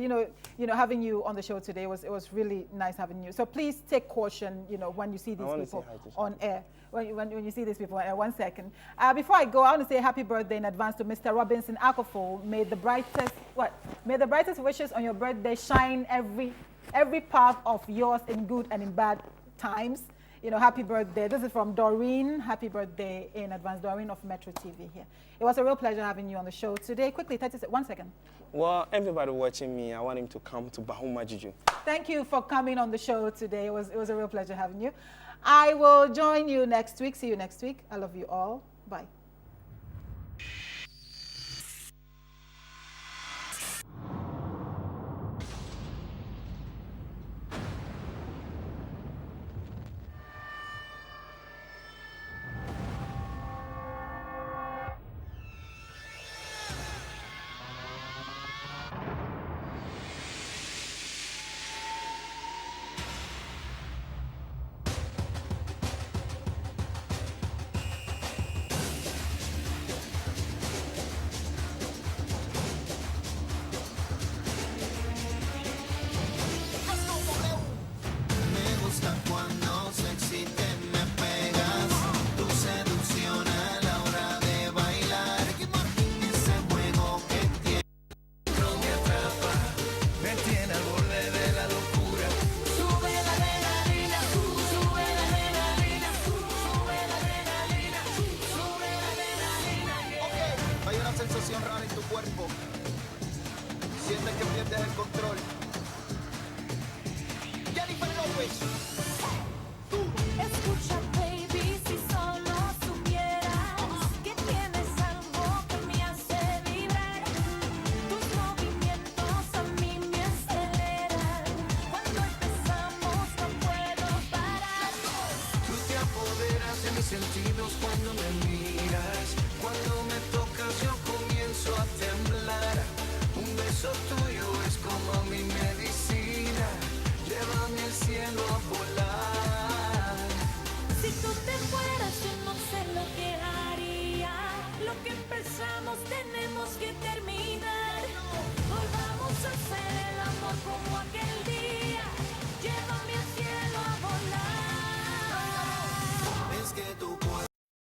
Having you on the show today. It was really nice having you. So please take caution. When you see these people on air. When you see these people on air. 1 second. Before I go, I want to say happy birthday in advance to Mr. Robinson Akofo. May the brightest wishes on your birthday shine every part of yours in good and in bad times. Happy birthday. This is from Doreen. Happy birthday in advance, Doreen of Metro TV here. It was a real pleasure having you on the show today. Quickly, 1 second. Well, everybody watching me, I want him to come to Bahuma Juju. Thank you for coming on the show today. It was a real pleasure having you. I will join you next week. See you next week. I love you all. Bye. Sentidos cuando me miras, cuando me tocas yo comienzo a temblar. Un beso tuyo es como mi medicina, llévame al cielo a volar. Si tú te fueras yo no sé lo que haría. Lo que empezamos tenemos que terminar. Volvamos a hacer el amor como